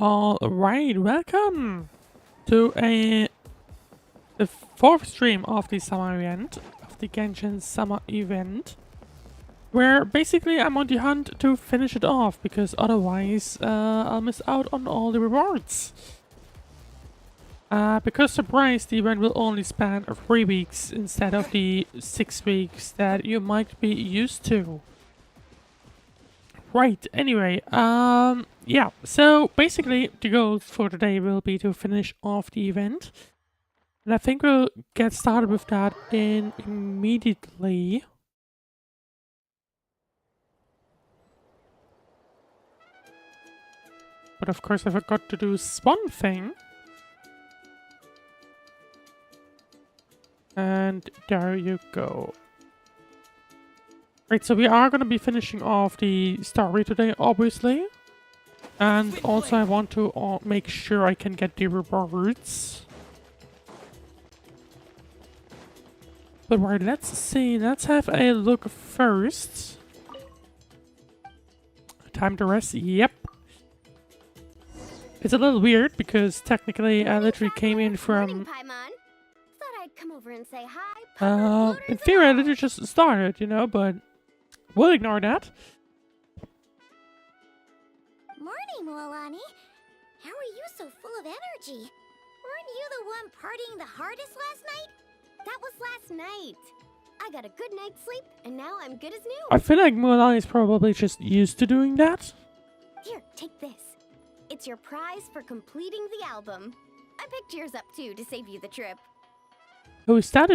All right, welcome to the fourth stream of the summer event, of the Genshin summer event, where basically I'm on the hunt to finish it off, because otherwise I'll miss out on all the rewards. Because surprise, the event will only span 3 weeks instead of the 6 weeks that you might be used to. Right, anyway, yeah, so basically the goal for today will be to finish off the event. And I think we'll get started with that immediately. But of course I forgot to do one thing. And there you go. Right, so we are going to be finishing off the story today, obviously. And also I want to make sure I can get the rewards. But right, let's see. Let's have a look first. Time to rest. Yep. It's a little weird because technically I literally came in from... in theory I literally just started, you know, but we'll ignore that. Morning, Mualani. How are you so full of energy? Weren't you the one partying the hardest last night? That was last night. I got a good night's sleep, and now I'm good as new. I feel like Mualani is probably just used to doing that. Here, take this. It's your prize for completing the album. I picked yours up too to save you the trip. Oh, is that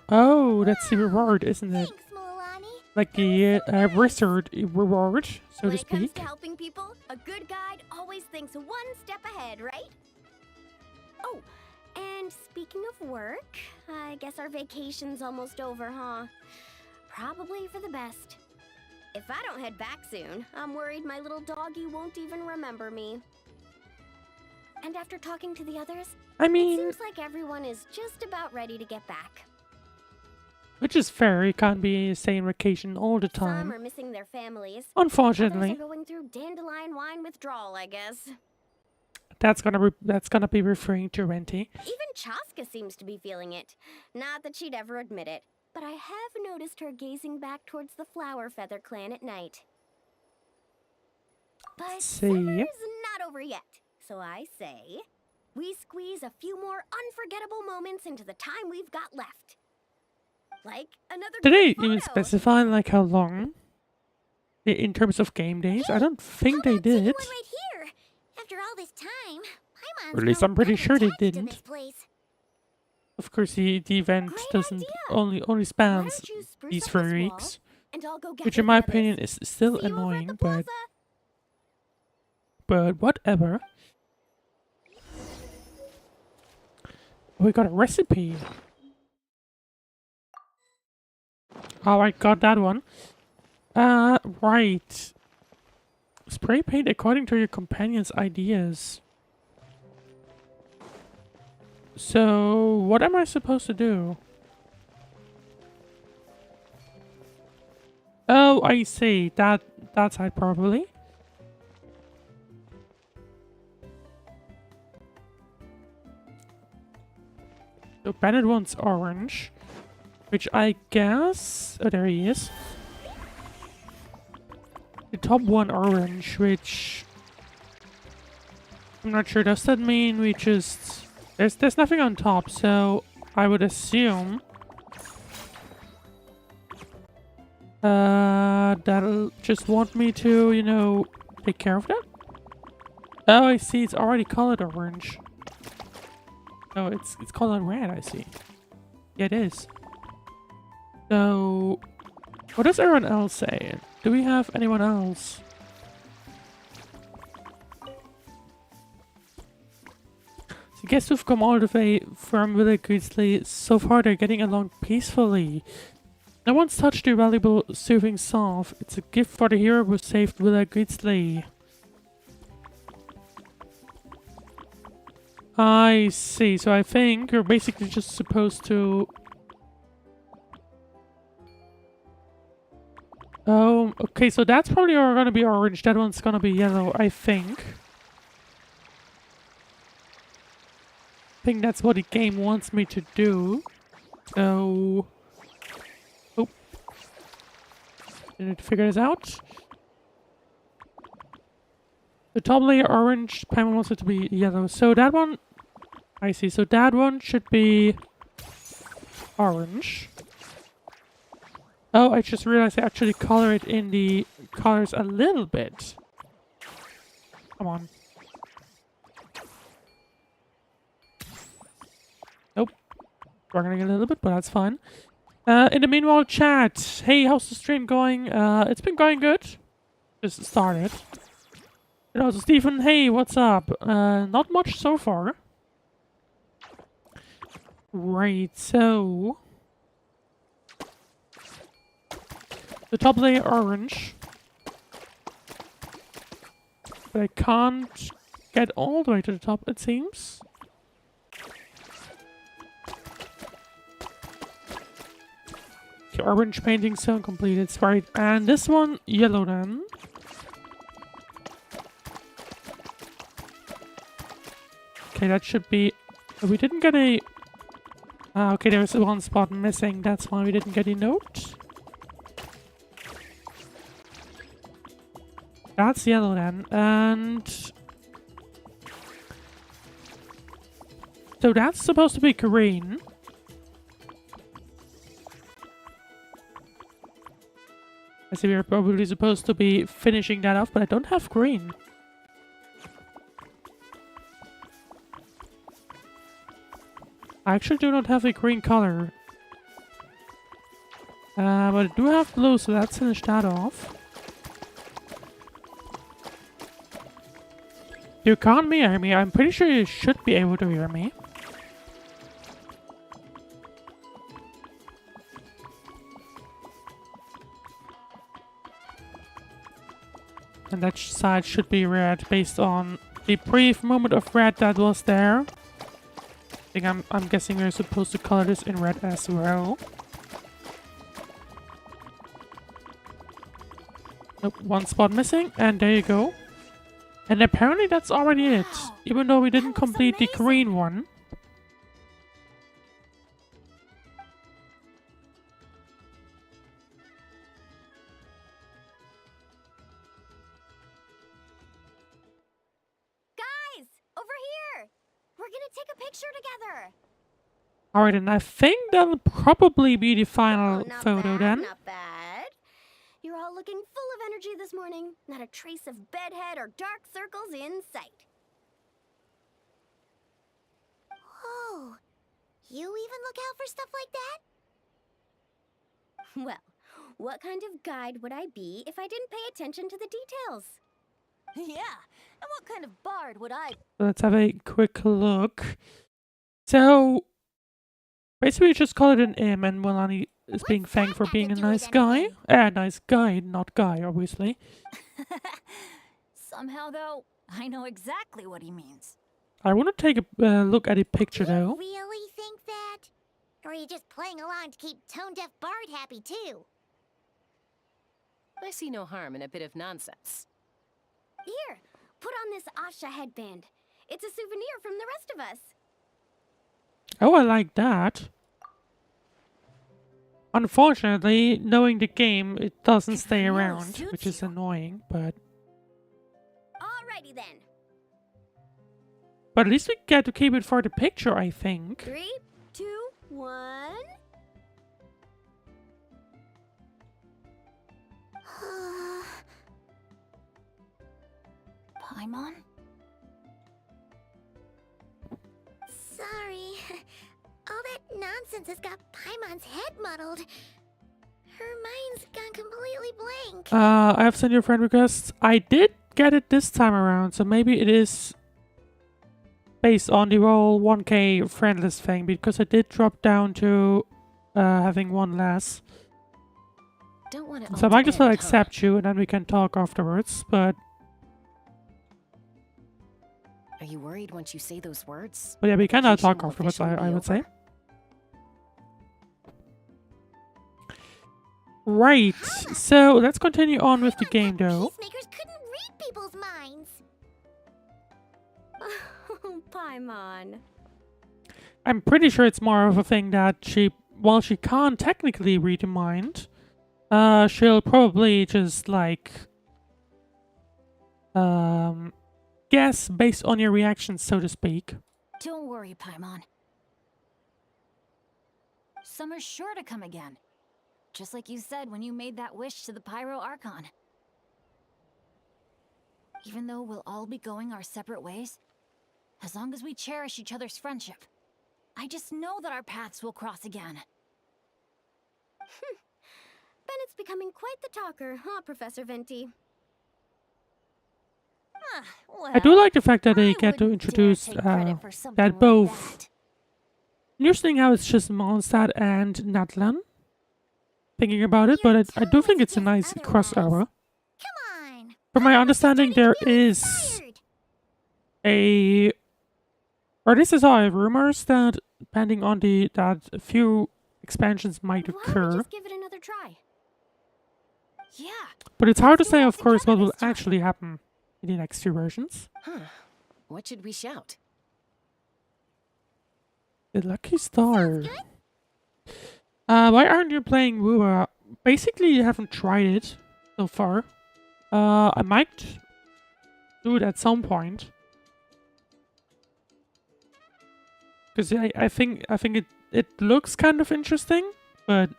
oh, that's the reward, isn't it? Thanks, Mualani. Like the wizard reward, so when to it comes speak. to helping people, a good guide always thinks one step ahead, right? Oh, and speaking of work, I guess our vacation's almost over, huh? Probably for the best. If I don't head back soon, I'm worried my little doggy won't even remember me. And after talking to the others, it seems like everyone is just about ready to get back. Which is fair, you can't be staying vacation all the time. Some are missing their families. Unfortunately. Others are going through dandelion wine withdrawal, I guess. That's gonna be referring to Renty. Even Chasca seems to be feeling it. Not that she'd ever admit it, but I have noticed her gazing back towards the Flower Feather clan at night. But summer's not over yet, so I say we squeeze a few more unforgettable moments into the time we've got left. Like another. Did they even specify like how long? In terms of game days? Hey, I don't think they did. Right here. After all this time, Or at least I'm pretty sure they didn't. Of course, the event doesn't only spans these 3 weeks, which in my opinion is still annoying, but whatever. We got a recipe. Oh, I got that one. Right. Spray paint according to your companion's ideas. So, what am I supposed to do? Oh, I see. That side probably. So Bennett wants orange, which I guess... Oh, there he is. The top one orange, which... I'm not sure. Does that mean we just... There's nothing on top, so I would assume... that'll just want me to, you know, take care of that? Oh, I see. It's already colored orange. Oh, it's colored red, I see. Yeah, it is. So, what does everyone else say? Do we have anyone else? So I guess we've come all the way from Villa Grizzly. So far, they're getting along peacefully. No one's touched the valuable soothing salve. It's a gift for the hero who saved Villa Grizzly. I see. So I think you're basically just supposed to... Oh, okay. So that's probably gonna be orange. That one's gonna be yellow, I think. I think that's what the game wants me to do. So... Oh. I need to figure this out. The top layer orange, Pam wants it to be yellow. So that one... I see. So that one should be orange. Oh, I just realized I actually color it in the colors a little bit. Come on. Nope. Struggling a little bit, but that's fine. In the meanwhile, chat. Hey, how's the stream going? It's been going good. Just started. And also, Stephen, hey, what's up? Not much so far. Right, so... the top layer orange. But I can't get all the way to the top, it seems. Okay, orange painting zone completed, right. And this one, yellow then. Okay, that should be... we didn't get a... okay, there was one spot missing. That's why we didn't get a note. That's yellow then. And... so that's supposed to be green. I see we're probably supposed to be finishing that off, but I don't have green. I actually do not have a green color. But I do have blue, so let's finish that off. You can't hear me. I'm pretty sure you should be able to hear me. And that side should be red based on the brief moment of red that was there. I think I'm guessing we're supposed to color this in red as well. Nope, one spot missing, and there you go. And apparently that's already it, even though we didn't complete the green one. Guys, over here! We're gonna take a picture together! Alright, and I think that'll probably be the final not photo bad, then. Not bad. You're all looking full of energy this morning. Not a trace of bedhead or dark circles in sight. Oh, you even look out for stuff like that? Well, what kind of guide would I be if I didn't pay attention to the details? Yeah, and what kind of bard would I... Let's have a quick look. So, basically just call it an M, and Mualani is being thanked for being a nice guy. Nice guy, not guy, obviously. Somehow, though, I know exactly what he means. I want to take a look at a picture, though. You really think that? Or are you just playing along to keep tone-deaf Bard happy, too? I see no harm in a bit of nonsense. Here, put on this Asha headband. It's a souvenir from the rest of us. Oh, I like that. Unfortunately, knowing the game, it doesn't stay No, around, suits which is you. annoying, but... Alrighty then. but at least we get to keep it for the picture, I think. 3, 2, 1. Paimon? Sorry. All that nonsense has got Paimon's head muddled. Her mind's gone completely blank. I have sent you a friend request. I did get it this time around, so maybe it is based on the roll 1k friendless thing, because I did drop down to having one less. Don't want to. So I might as well accept you, and then we can talk afterwards, but Are you worried once you say those words? yeah, we can talk Vacation will afterwards, officially I be would say. over? Right, so let's continue on with the game, though. Peacemakers couldn't read people's minds. Oh, Paimon. I'm pretty sure it's more of a thing that she, while she can't technically read your mind, she'll probably just, like, guess based on your reactions, so to speak. Don't worry, Paimon. Summer's sure to come again. Just like you said when you made that wish to the Pyro Archon. Even though we'll all be going our separate ways, as long as we cherish each other's friendship, I just know that our paths will cross again. Bennett's becoming quite the talker, huh, Professor Venti? I do like the fact that they get to introduce that both. Interesting how it's just Mondstadt and Natlan. Thinking about it, but I do think it's a nice crossover. Come on. From my understanding, there is a, or this is all rumors that depending on that a few expansions might Why don't occur. we just give it another try? Yeah. But it's hard to say, of course, what will actually happen in the next two versions. Huh. What should we shout? The lucky star. Why aren't you playing Wua? Basically, you haven't tried it so far. I might do it at some point. Because I think it looks kind of interesting, but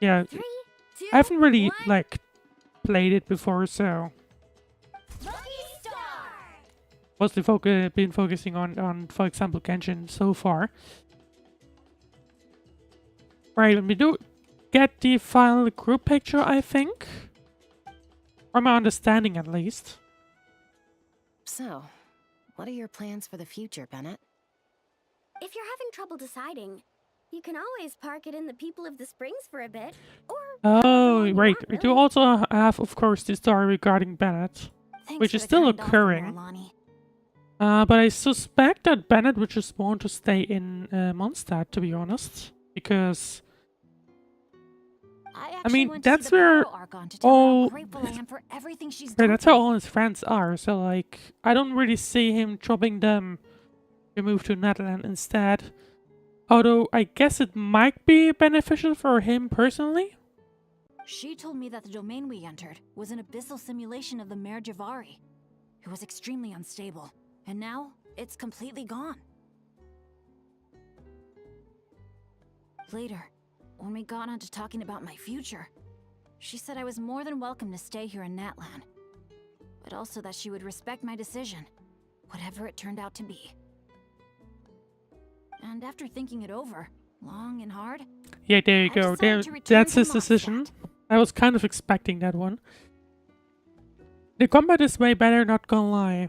yeah, 3, 2, I haven't really 1. like played it before, so Lucky Star! mostly been focusing on for example Genshin so far. Right, when we do get the final group picture, I think, from my understanding at least. So, what are your plans for the future, Bennett? If you're having trouble deciding, you can always park it in the People of the Springs for a bit, or... Oh, you right. want, We do really. also have, of course, the story regarding Bennett. Thanks Which for is the still kind offer, occurring. Mualani. But I suspect that Bennett would just want to stay in Mondstadt, to be honest. Because, I actually mean, went to see that's the where Pyro Archon to tell her all- how grateful I am for everything she's right, done. that's how all his friends are. So, like, I don't really see him dropping them to move to Natlan instead. Although, I guess it might be beneficial for him personally. She told me that the domain we entered was an abyssal simulation of the Mare Javari. It was extremely unstable, and now it's completely gone. Later, when we got onto talking about my future, she said I was more than welcome to stay here in Natlan, but also that she would respect my decision, whatever it turned out to be. And after thinking it over, long and hard, Yeah, there you I go. decided There, to return that's to his decision. Mondstadt. I was kind of expecting that one. The combat is way better, not gonna lie.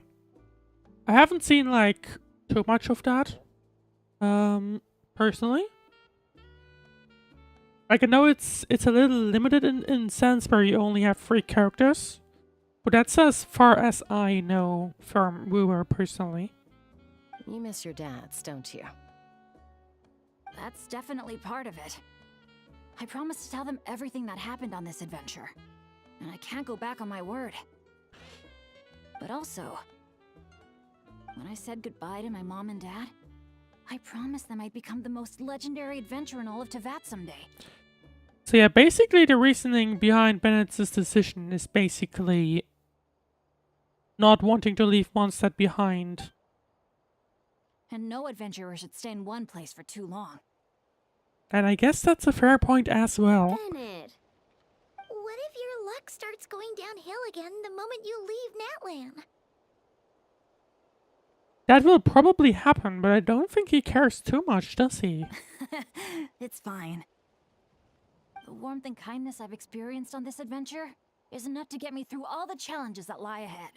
I haven't seen, like, too much of that. Personally. Like, I know it's a little limited in sense where you only have 3 characters. But that's as far as I know from Wooer personally. You miss your dads, don't you? That's definitely part of it. I promised to tell them everything that happened on this adventure, and I can't go back on my word. But also, when I said goodbye to my mom and dad, I promised them I'd become the most legendary adventurer in all of Teyvat someday. So yeah, basically the reasoning behind Bennett's decision is basically not wanting to leave Mondstadt behind. And no adventurer should stay in one place for too long. And I guess that's a fair point as well. Bennett, what if your luck starts going downhill again the moment you leave Natlan? That will probably happen, but I don't think he cares too much, does he? It's fine. The warmth and kindness I've experienced on this adventure is enough to get me through all the challenges that lie ahead.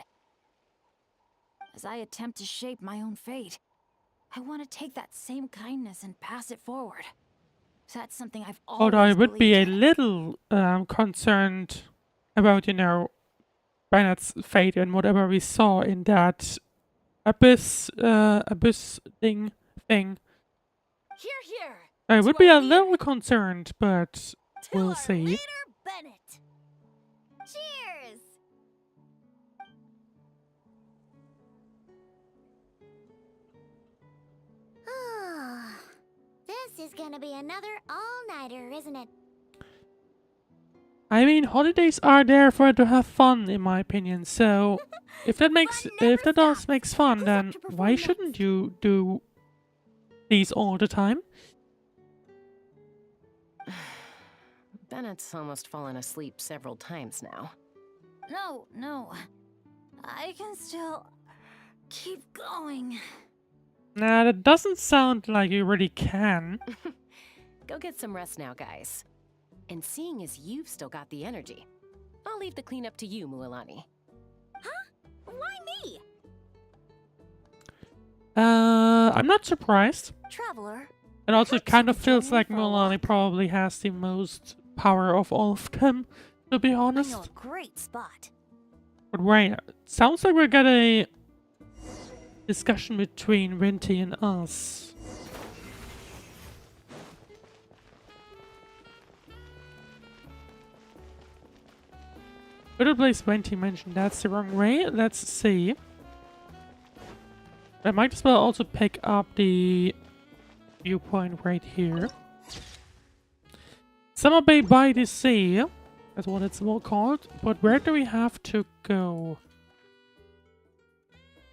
As I attempt to shape my own fate, I want to take that same kindness and pass it forward. That's something I've always Although I would be a believed in. little concerned about, Bennett's fate and whatever we saw in that abyss thing. Here, here! I To would be our a leader. little concerned, but To we'll our see. leader, Bennett! Cheers! This is gonna be another all-nighter, isn't it? I mean, holidays are there for to have fun, in my opinion. So, if that does stops. makes fun, Who's up then to perform why next? shouldn't you do these all the time? Bennett's almost fallen asleep several times now. No. I can still keep going. Nah, that doesn't sound like you really can. Go get some rest now, guys. And seeing as you've still got the energy, I'll leave the cleanup to you, Mualani. Why me? I'm not surprised. Traveler, It also perhaps kind you of could join feels me like for a Mualani walk. probably has the most power of all of them, to be I know honest. a great spot. But wait, it sounds like we got a discussion between Venti and us. Better place Venti mentioned that's the wrong way. Let's see. I might as well also pick up the viewpoint right here. Summer Bay by the Sea. That's what it's all called. But where do we have to go?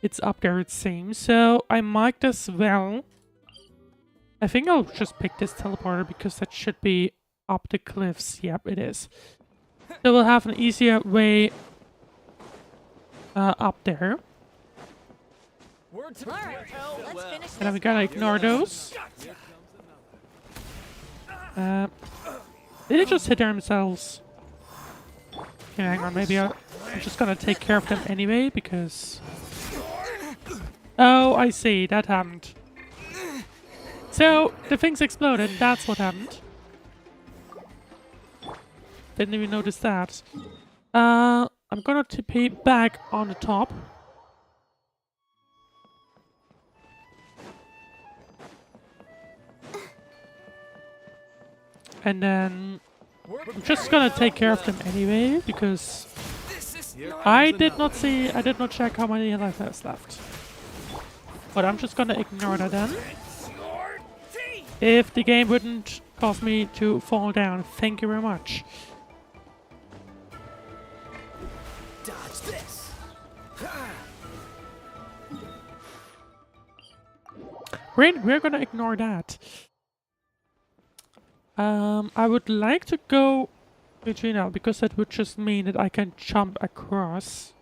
It's up there, it seems. So I might as well. I think I'll just pick this teleporter because that should be up the cliffs. Yep, it is. So we'll have an easier way up there. Alright, let's finish And then we this gotta now. ignore those. They just hit themselves. Okay, hang on, maybe I'm just gonna take care of them anyway, because... Oh, I see, that happened. So, the things exploded, that's what happened. Didn't even notice that. I'm gonna TP back on the top. And then I'm just gonna take care of them anyway, because I did not check how many life there's left. But I'm just gonna ignore that then. If the game wouldn't cause me to fall down, thank you very much. Dodge this. We're gonna ignore that. I would like to go between now, because that would just mean that I can jump across.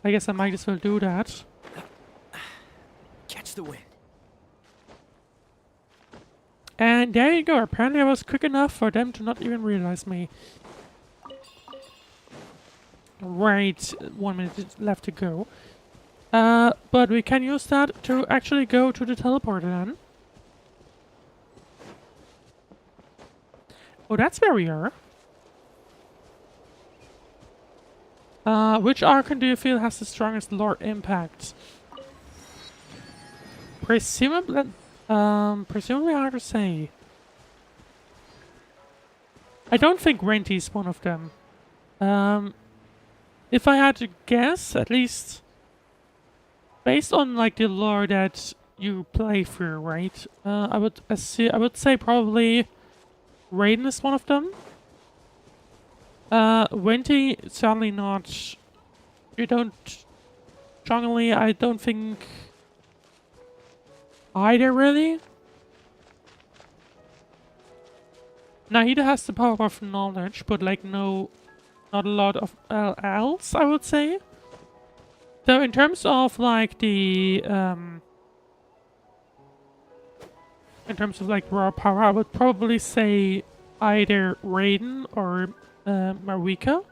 I guess I might as well do that. Catch the wind. And there you go. Apparently I was quick enough for them to not even realize me. Right, 1 minute left to go. But we can use that to actually go to the teleporter then. Oh, that's where we are. Which Archon do you feel has the strongest lore impact? Presumably hard to say. I don't think Renti's one of them. If I had to guess, at least based on like the lore that you play through, right? I would say probably Raiden is one of them. Venti, certainly not. You don't... Strongly, I don't think... Either, really? Nahida has the power of knowledge, but like no... Not a lot of else, I would say. So in terms of like the... in terms of like raw power, I would probably say either Raiden or Marika.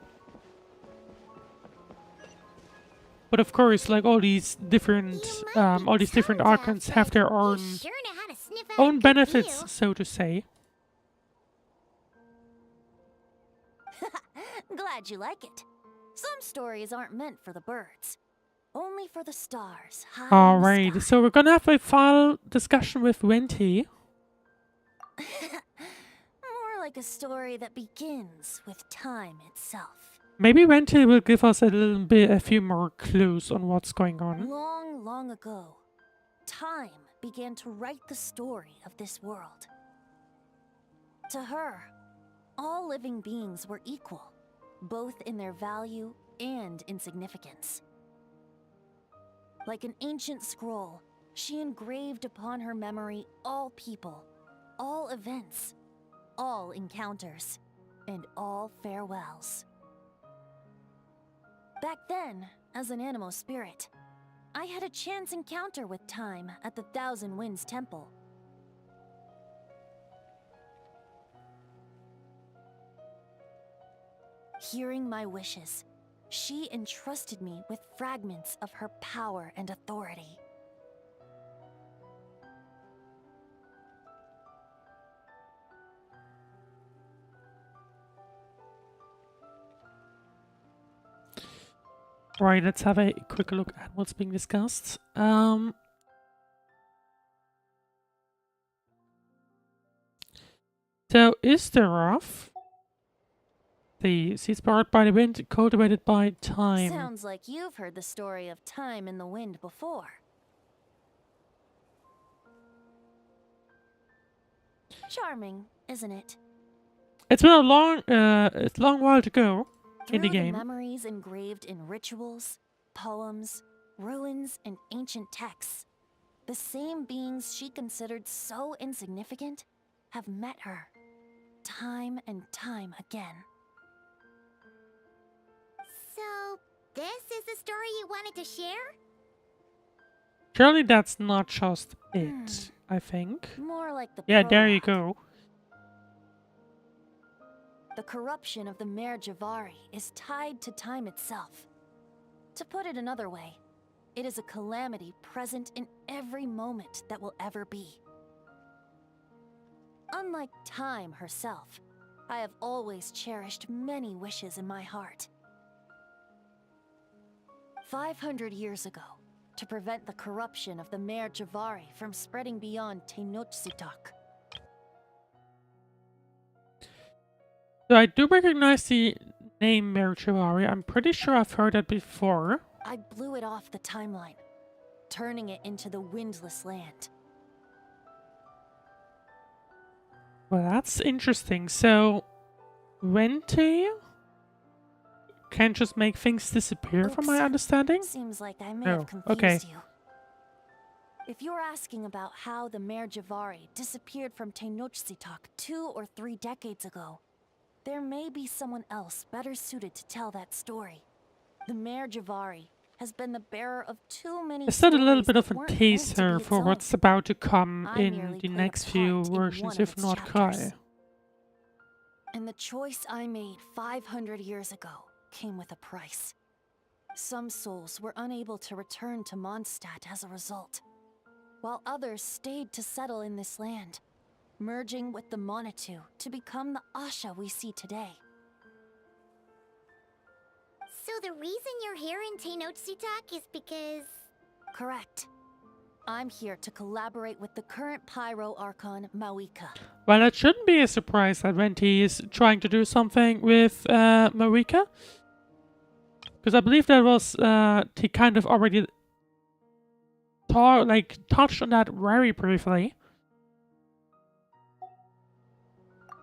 But of course, like all these different archons have their own Sure know how to sniff out a own good benefits, deal. so to say. Glad you like it. Some stories aren't meant for the birds. Only for the stars. High in the Alright, sky. so we're gonna have a final discussion with Venti. More like a story that begins with time itself. Maybe Venti will give us a few more clues on what's going on. Long, long ago, time began to write the story of this world. To her, all living beings were equal, both in their value and in significance. Like an ancient scroll, she engraved upon her memory all people, all events, all encounters and all farewells. Back then, as an animal spirit, I had a chance encounter with time at the Thousand Winds Temple. Hearing my wishes, she entrusted me with fragments of her power and authority. Right, let's have a quick look at what's being discussed. So, Isterov, the seeds powered by the wind, cultivated by time. Sounds like you've heard the story of time in the wind before. Charming, isn't it? It's been a long while to go in the Through game. memories engraved in rituals, poems, ruins, and ancient texts, the same beings she considered so insignificant have met her, time and time again. So, this is the story you wanted to share? Surely that's not just it, I think. More like the Yeah, there you prologue. go. The corruption of the Mare Javari is tied to time itself. To put it another way, it is a calamity present in every moment that will ever be. Unlike time herself, I have always cherished many wishes in my heart. 500 years ago, to prevent the corruption of the Mare Javari from spreading beyond Tenochtitlán, So I do recognize the name Merichivari. I'm pretty sure I've heard that before. I blew it off the timeline, turning it into the Windless Land. Well, that's interesting. So, Wente can just make things disappear, from my Oops. understanding? Seems like I may Oh, have confused okay. you. If you're asking about how the Mare Javari disappeared from Tenochtitlán 2 or 3 decades ago, there may be someone else better suited to tell that story. The Mare Javari has been the bearer of too many Is that a little stories bit of that a weren't meant to be teaser its for own. what's about to come I in merely the played a next few part in versions, one of if its not chapters. Kai? And the choice I made 500 years ago came with a price. Some souls were unable to return to Mondstadt as a result, while others stayed to settle in this land, merging with the Monitu to become the Asha we see today. So the reason you're here in Tenochtitlán is because... Correct. I'm here to collaborate with the current Pyro Archon, Mawika. Well, it shouldn't be a surprise that Venti is trying to do something with Marika. Because I believe that was, he kind of already touched on that very briefly.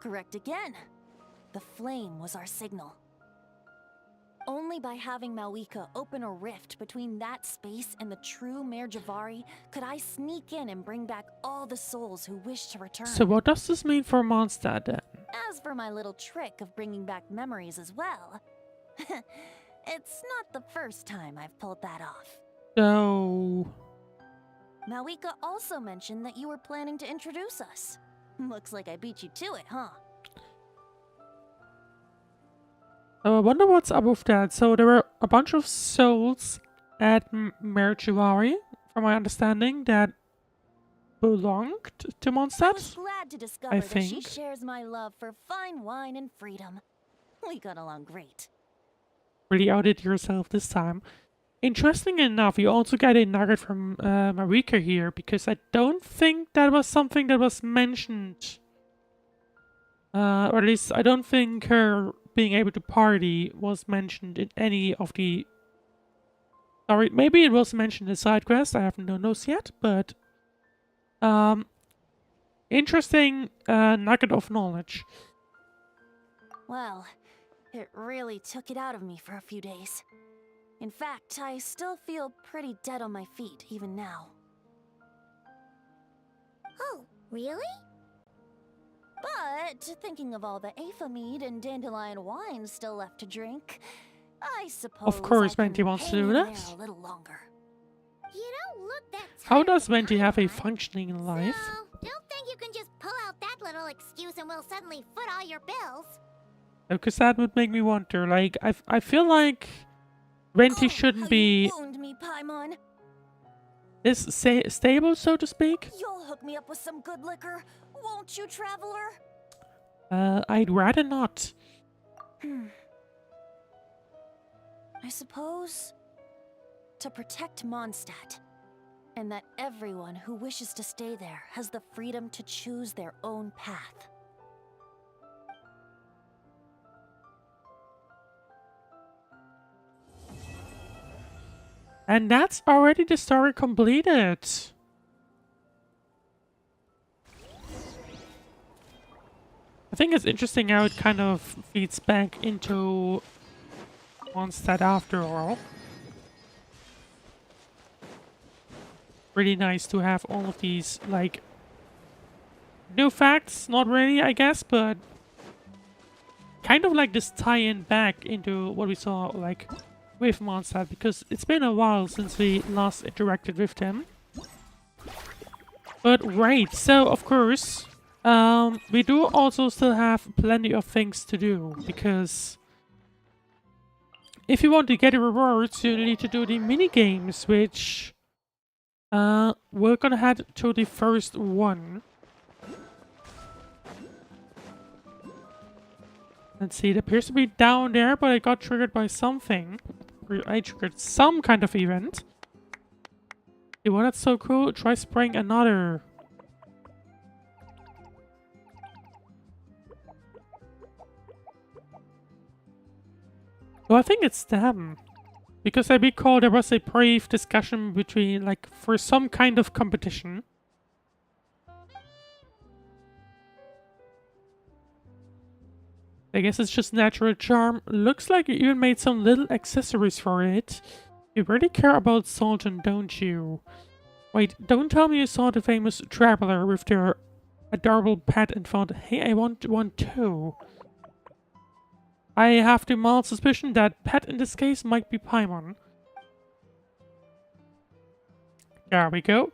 Correct again. The flame was our signal. Only by having Mawika open a rift between that space and the true Mare Javari could I sneak in and bring back all the souls who wish to return. So what does this mean for Mondstadt then? As for my little trick of bringing back memories as well, it's not the first time I've pulled that off. So... Mawika also mentioned that you were planning to introduce us. Looks like I beat you to it, huh? I wonder what's up with that. So there were a bunch of souls at Merichivari, from my understanding, that belonged to I Mondstadt. was glad to discover that she think. shares my love for fine wine and freedom. We got along great. Really outdid yourself this time. Interesting enough, you also get a nugget from Marika here, because I don't think that was something that was mentioned. Or at least, I don't think her being able to party was mentioned in any of the... Sorry, maybe it was mentioned in side quest, I haven't done those yet, but... Interesting nugget of knowledge. Well, it really took it out of me for a few days. In fact, I still feel pretty dead on my feet even now. Oh, really? But thinking of all the Aether mead and dandelion wine still left to drink, I suppose Of course, I can Venti wants to hang do in that. there a little longer. You don't look that How tired does of Venti have a Paimon, functioning life? So, don't think you can just pull out that little excuse and we'll suddenly foot all your bills. Because that would make me wonder. Like, I feel like Venti Oh, shouldn't how be you wound me, Paimon. stable, so to speak. You'll hook me up with some good liquor, won't you, traveler? I'd rather not. I suppose to protect Mondstadt, and that everyone who wishes to stay there has the freedom to choose their own path. And that's already the story completed. I think it's interesting how it kind of feeds back into Mondstadt after all. Really nice to have all of these, like, new facts. Not really, I guess, but kind of like this tie-in back into what we saw, like, with Mondstadt, because it's been a while since we last interacted with them. But right, so of course, we do also still have plenty of things to do, because if you want to get the rewards, you need to do the mini games, which we're gonna head to the first one. Let's see, it appears to be down there, but I got triggered by something. I triggered some kind of event. Hey, well, that's so cool. Try spraying another. Well, I think it's them. Because I recall there was a brief discussion between, like, for some kind of competition. I guess it's just natural charm. Looks like you even made some little accessories for it. You really care about Sultan, don't you? Wait, don't tell me you saw the famous traveler with their adorable pet and thought, hey, I want one too. I have the mild suspicion that pet in this case might be Paimon. There we go.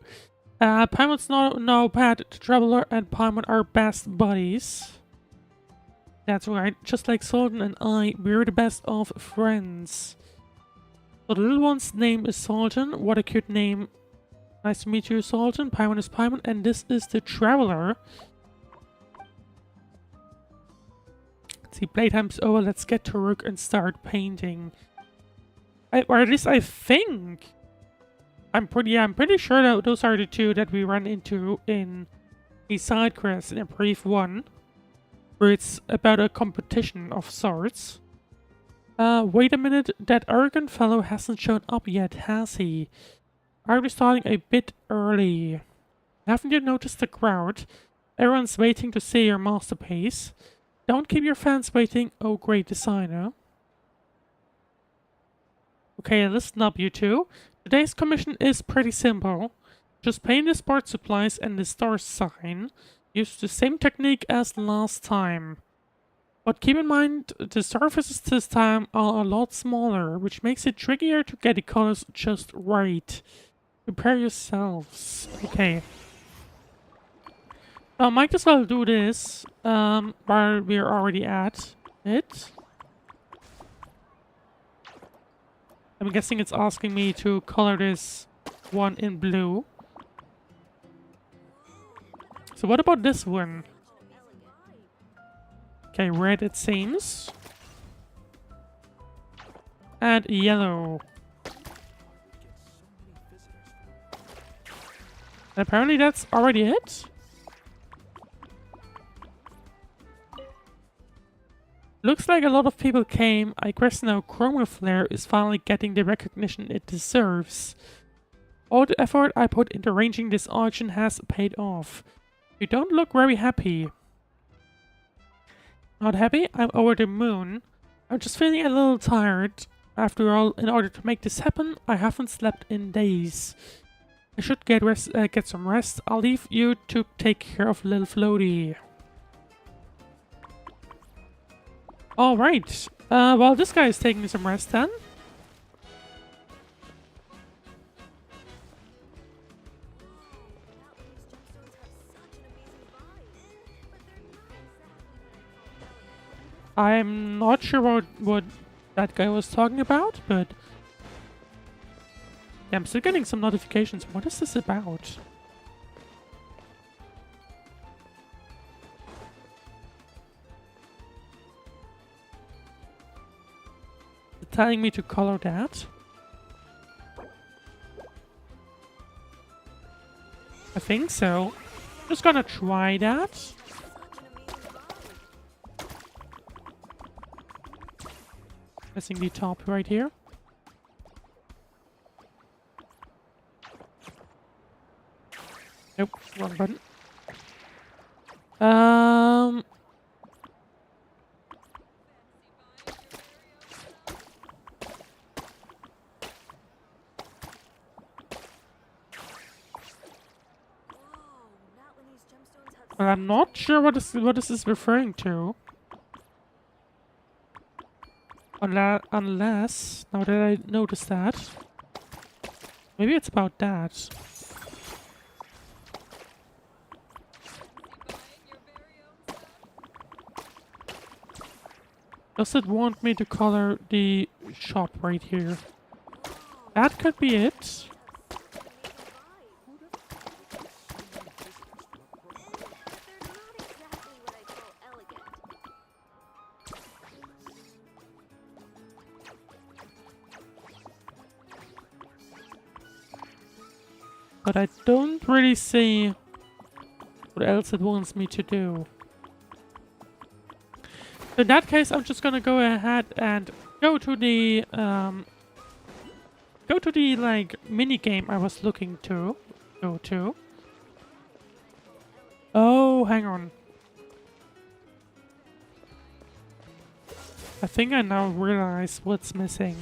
Paimon's no pet. The traveler and Paimon are best buddies. That's right, just like Sultan and I, we're the best of friends. So the little one's name is Sultan. What a cute name. Nice to meet you, Sultan. Paimon is Paimon, and this is the Traveler. Let's see, playtime's over. Let's get to work and start painting. Or at least I think. I'm pretty sure that those are the two that we ran into in a side quest in a brief one. Where it's about a competition of sorts. Wait a minute, that arrogant fellow hasn't shown up yet, has he? Are we starting a bit early? Haven't you noticed the crowd? Everyone's waiting to see your masterpiece. Don't keep your fans waiting, oh great designer. Okay, listen up you two. Today's commission is pretty simple. Just paint the sports supplies and the store sign. Use the same technique as last time. But keep in mind, the surfaces this time are a lot smaller, which makes it trickier to get the colors just right. Prepare yourselves. Okay. I might as well do this while we're already at it. I'm guessing it's asking me to color this one in blue. So what about this one? Okay, red it seems. And yellow. And apparently that's already it. Looks like a lot of people came. I question how Chroma Flare is finally getting the recognition it deserves. All the effort I put into arranging this auction has paid off. You don't look very happy. Not happy? I'm over the moon. I'm just feeling a little tired. After all, in order to make this happen, I haven't slept in days. I should get some rest. I'll leave you to take care of little Floaty. Alright. Well, this guy is taking some rest then. I'm not sure what that guy was talking about, but yeah, I'm still getting some notifications. What is this about? It's telling me to color that. I think so. Just gonna try that. Pressing the top right here. Nope, wrong button. Well, I'm not sure what this is referring to. Unless, now that I noticed that, maybe it's about that. Does it want me to color the shop right here? That could be it. But I don't really see what else it wants me to do. In that case, I'm just gonna go ahead and go to the like mini game I was looking to go to. Oh, hang on. I think I now realize what's missing.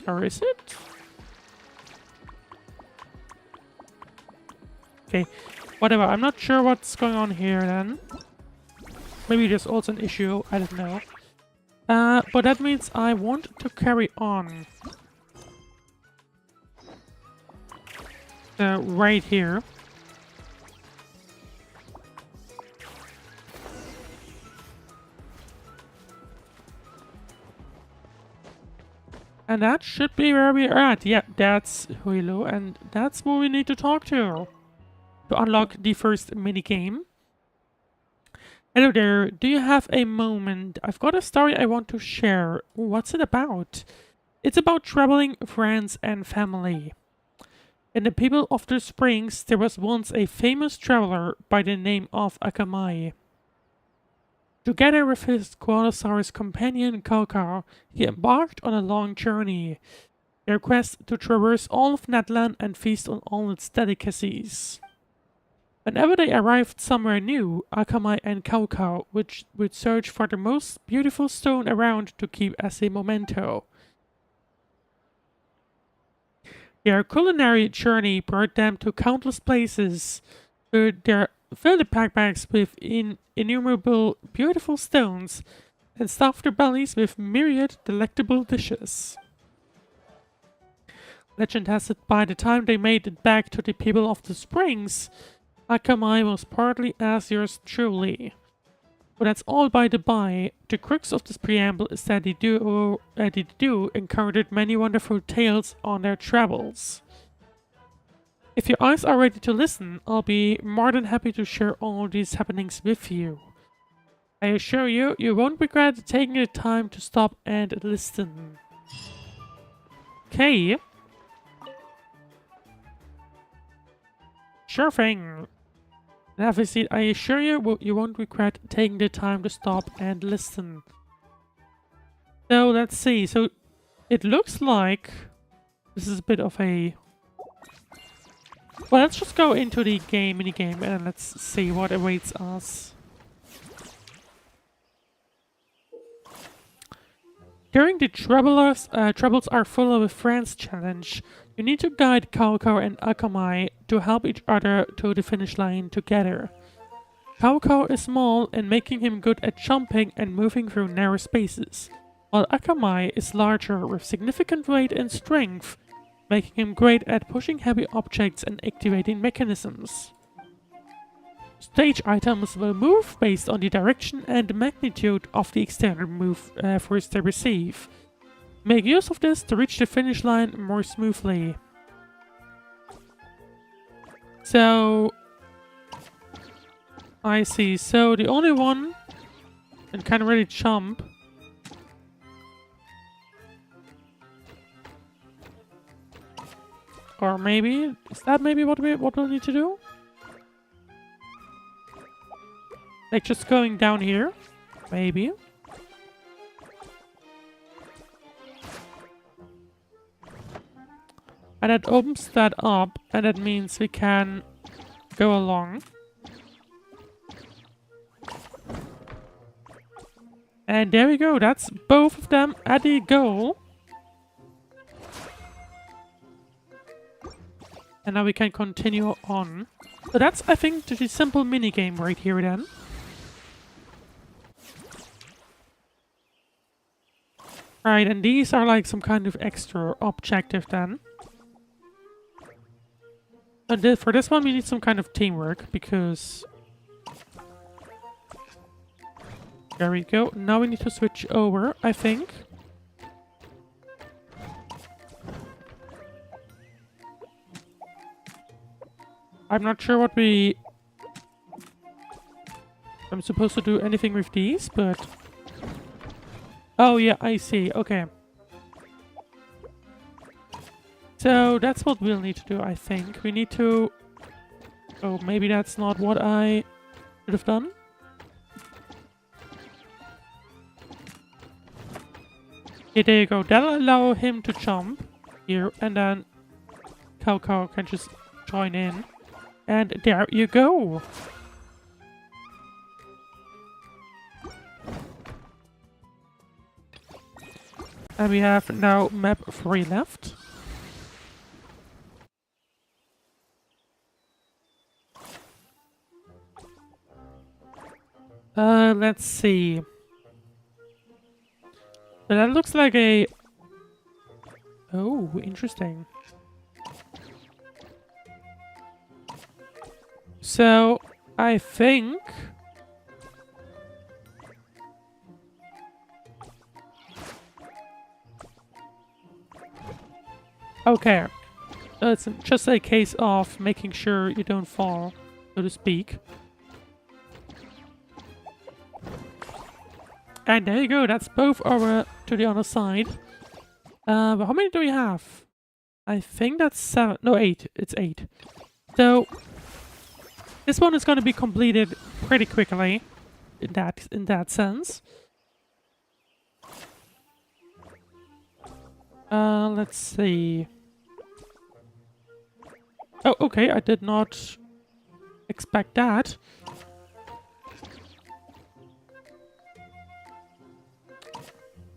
Or is it? Okay, whatever. I'm not sure what's going on here then. Maybe there's also an issue. I don't know. But that means I want to carry on. Right here. And that should be where we are at. Yeah, that's Huilo, and that's who we need to talk to unlock the first minigame. Hello there, do you have a moment? I've got a story I want to share. What's it about? It's about traveling friends and family. In the people of the springs, there was once a famous traveler by the name of Akamai. Together with his Koalosaurus companion Kaukau, he embarked on a long journey, their quest to traverse all of Natlan and feast on all its delicacies. Whenever they arrived somewhere new, Akamai and Kaukau would search for the most beautiful stone around to keep as a memento. Their culinary journey brought them to countless places, where their filled the backpacks with innumerable beautiful stones and stuffed their bellies with myriad delectable dishes. Legend has it by the time they made it back to the people of the springs, Akamai was partly as yours truly. But that's all by the by. The crux of this preamble is that the duo encountered many wonderful tales on their travels. If your eyes are ready to listen, I'll be more than happy to share all these happenings with you. I assure you, you won't regret taking the time to stop and listen. Okay. Sure thing. Obviously, I assure you, you won't regret taking the time to stop and listen. So, let's see. So, it looks like this is a bit of a... Well, let's just go into the minigame and let's see what awaits us. During the Troubles Are Full of Friends challenge, you need to guide Kaoko and Akamai to help each other to the finish line together. Kaoko is small and making him good at jumping and moving through narrow spaces, while Akamai is larger with significant weight and strength, making him great at pushing heavy objects and activating mechanisms. Stage items will move based on the direction and magnitude of the external move force they receive. Make use of this to reach the finish line more smoothly. So, I see. So the only one that can really jump or maybe is that maybe what we'll need to do? Like just going down here, maybe. And that opens that up, and that means we can go along. And there we go, that's both of them at the goal. And now we can continue on. So that's, I think, the simple minigame right here then. Right, and these are like some kind of extra objective then. And for this one we need some kind of teamwork, because... There we go. Now we need to switch over, I think. I'm not sure what we... I'm supposed to do anything with these, but... Oh yeah, I see. Okay. So that's what we'll need to do, I think. We need to... Oh, maybe that's not what I should have done. Yeah, there you go. That'll allow him to jump here, and then Kaoko can just join in. And there you go! And we have now map 3 left. Let's see. So that looks like a... Oh, interesting. So, I think... Okay. So it's just a case of making sure you don't fall, so to speak. And there you go, that's both over to the other side. But how many do we have? I think that's 7. No, 8. It's 8. So this one is going to be completed pretty quickly in that sense. Let's see. Oh, okay, I did not expect that.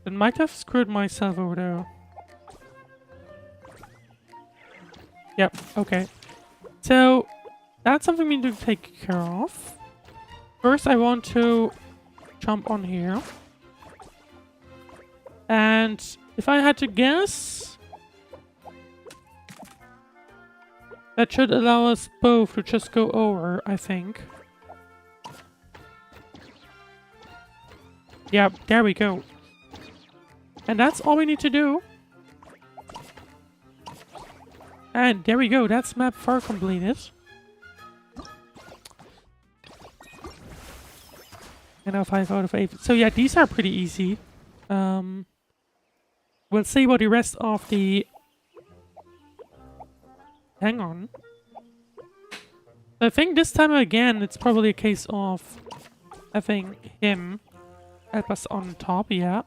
I might have screwed myself over there. Yep, okay. So, that's something we need to take care of. First, I want to jump on here. And if I had to guess, that should allow us both to just go over, I think. Yep, there we go. And that's all we need to do. And there we go, that's map 4 completed. And now 5 out of 8. So yeah, these are pretty easy. We'll see what the rest of the... Hang on. I think this time again, it's probably a case of having him help us on top, yeah.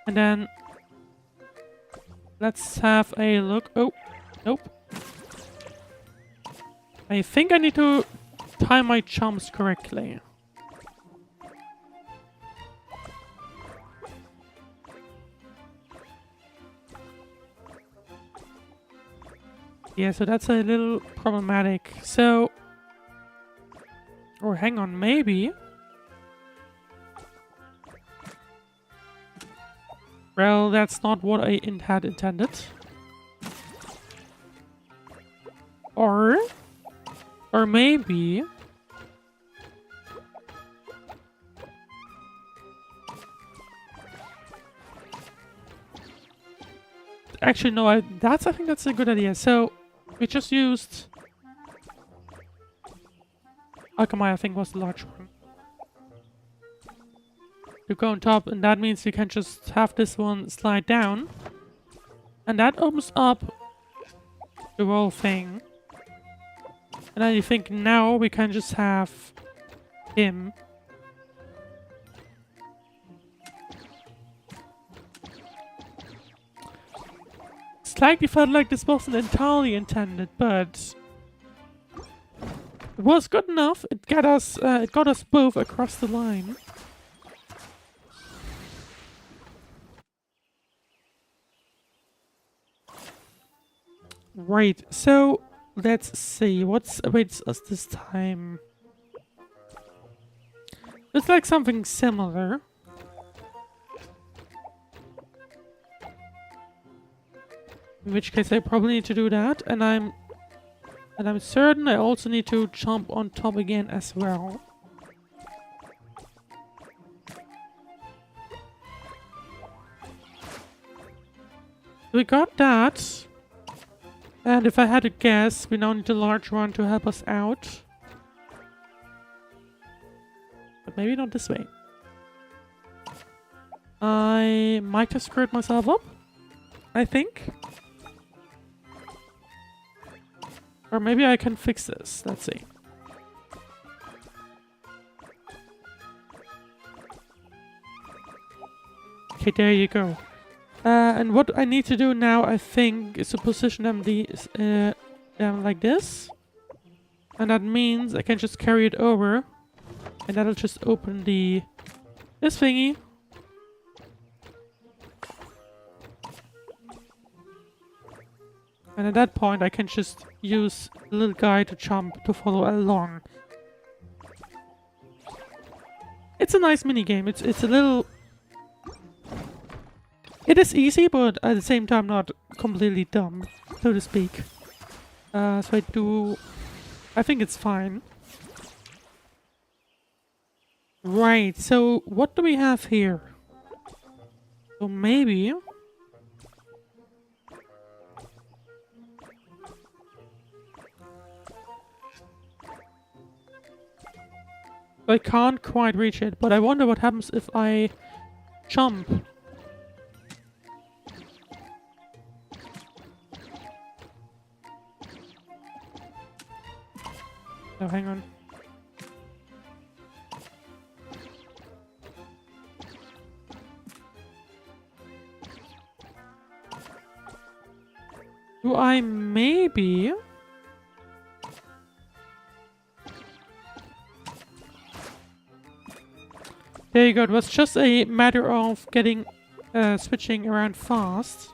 And then let's have a look. Oh, nope. I think I need to time my jumps correctly. Yeah, so that's a little problematic. So... Or hang on, maybe... Well, that's not what I had intended. Or maybe... Actually, no, I think that's a good idea. So, we just used... Akamai, I think, was the large one. To go on top, and that means you can just have this one slide down. And that opens up the whole thing. And then you think now we can just have him. Slightly felt like this wasn't entirely intended, but it was good enough. It got us both across the line. Right, so let's see what awaits us this time. Looks like something similar. In which case I probably need to do that, and I'm certain I also need to jump on top again as well. We got that. And if I had to guess, we now need a large one to help us out. But maybe not this way. I might have screwed myself up, I think. Or maybe I can fix this. Let's see. Okay, there you go. And what I need to do now, I think, is to position them like this. And that means I can just carry it over. And that'll just open this thingy. And at that point, I can just use the little guy to jump to follow along. It's a nice mini game. It's a little... It is easy, but at the same time not completely dumb, so to speak. So I think it's fine. Right, so what do we have here? So maybe... I can't quite reach it, but I wonder what happens if I jump. Oh, hang on. Do I maybe... There you go, it was just a matter of getting, switching around fast.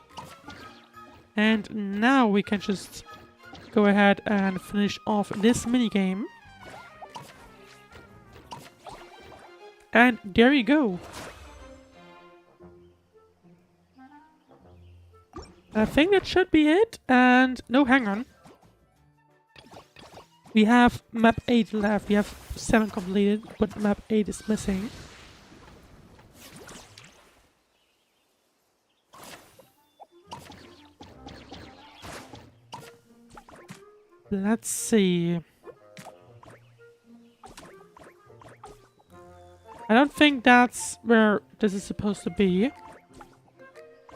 And now we can just go ahead and finish off this minigame. And there you go. I think that should be it. And no, hang on. We have map 8 left. We have 7 completed, but map 8 is missing. Let's see. I don't think that's where this is supposed to be.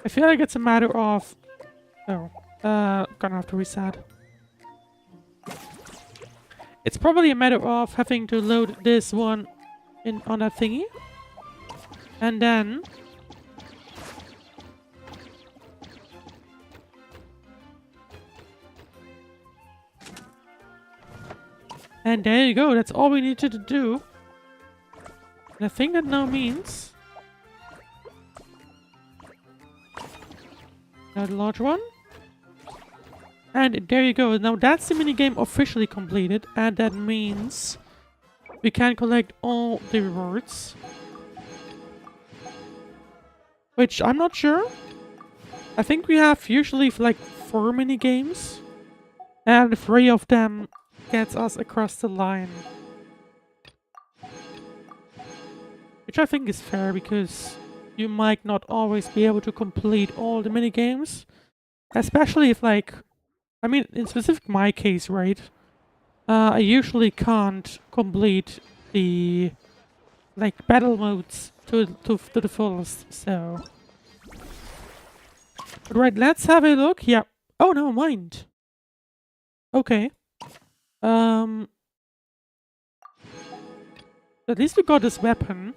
I feel like it's a matter of... Oh, gonna have to reset. It's probably a matter of having to load this one in on that thingy. And then... And there you go, that's all we needed to do. And I think that now means... That large one. And there you go. Now that's the minigame officially completed, and that means we can collect all the rewards. Which I'm not sure. I think we have usually like 4 minigames, and 3 of them gets us across the line. Which I think is fair, because you might not always be able to complete all the minigames. Especially if, like, I mean, in specific my case, right? I usually can't complete the, like, battle modes to the fullest, so... But right, let's have a look. Yeah. Oh, never mind. Okay. At least we got this weapon.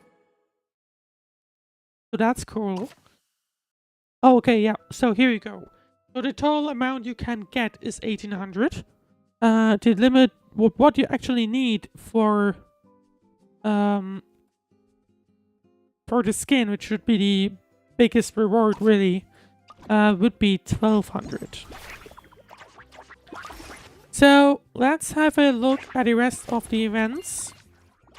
So that's cool. Oh, okay, yeah. So here you go. So the total amount you can get is 1800. The limit, what you actually need for the skin, which should be the biggest reward really, would be 1200. So let's have a look at the rest of the events.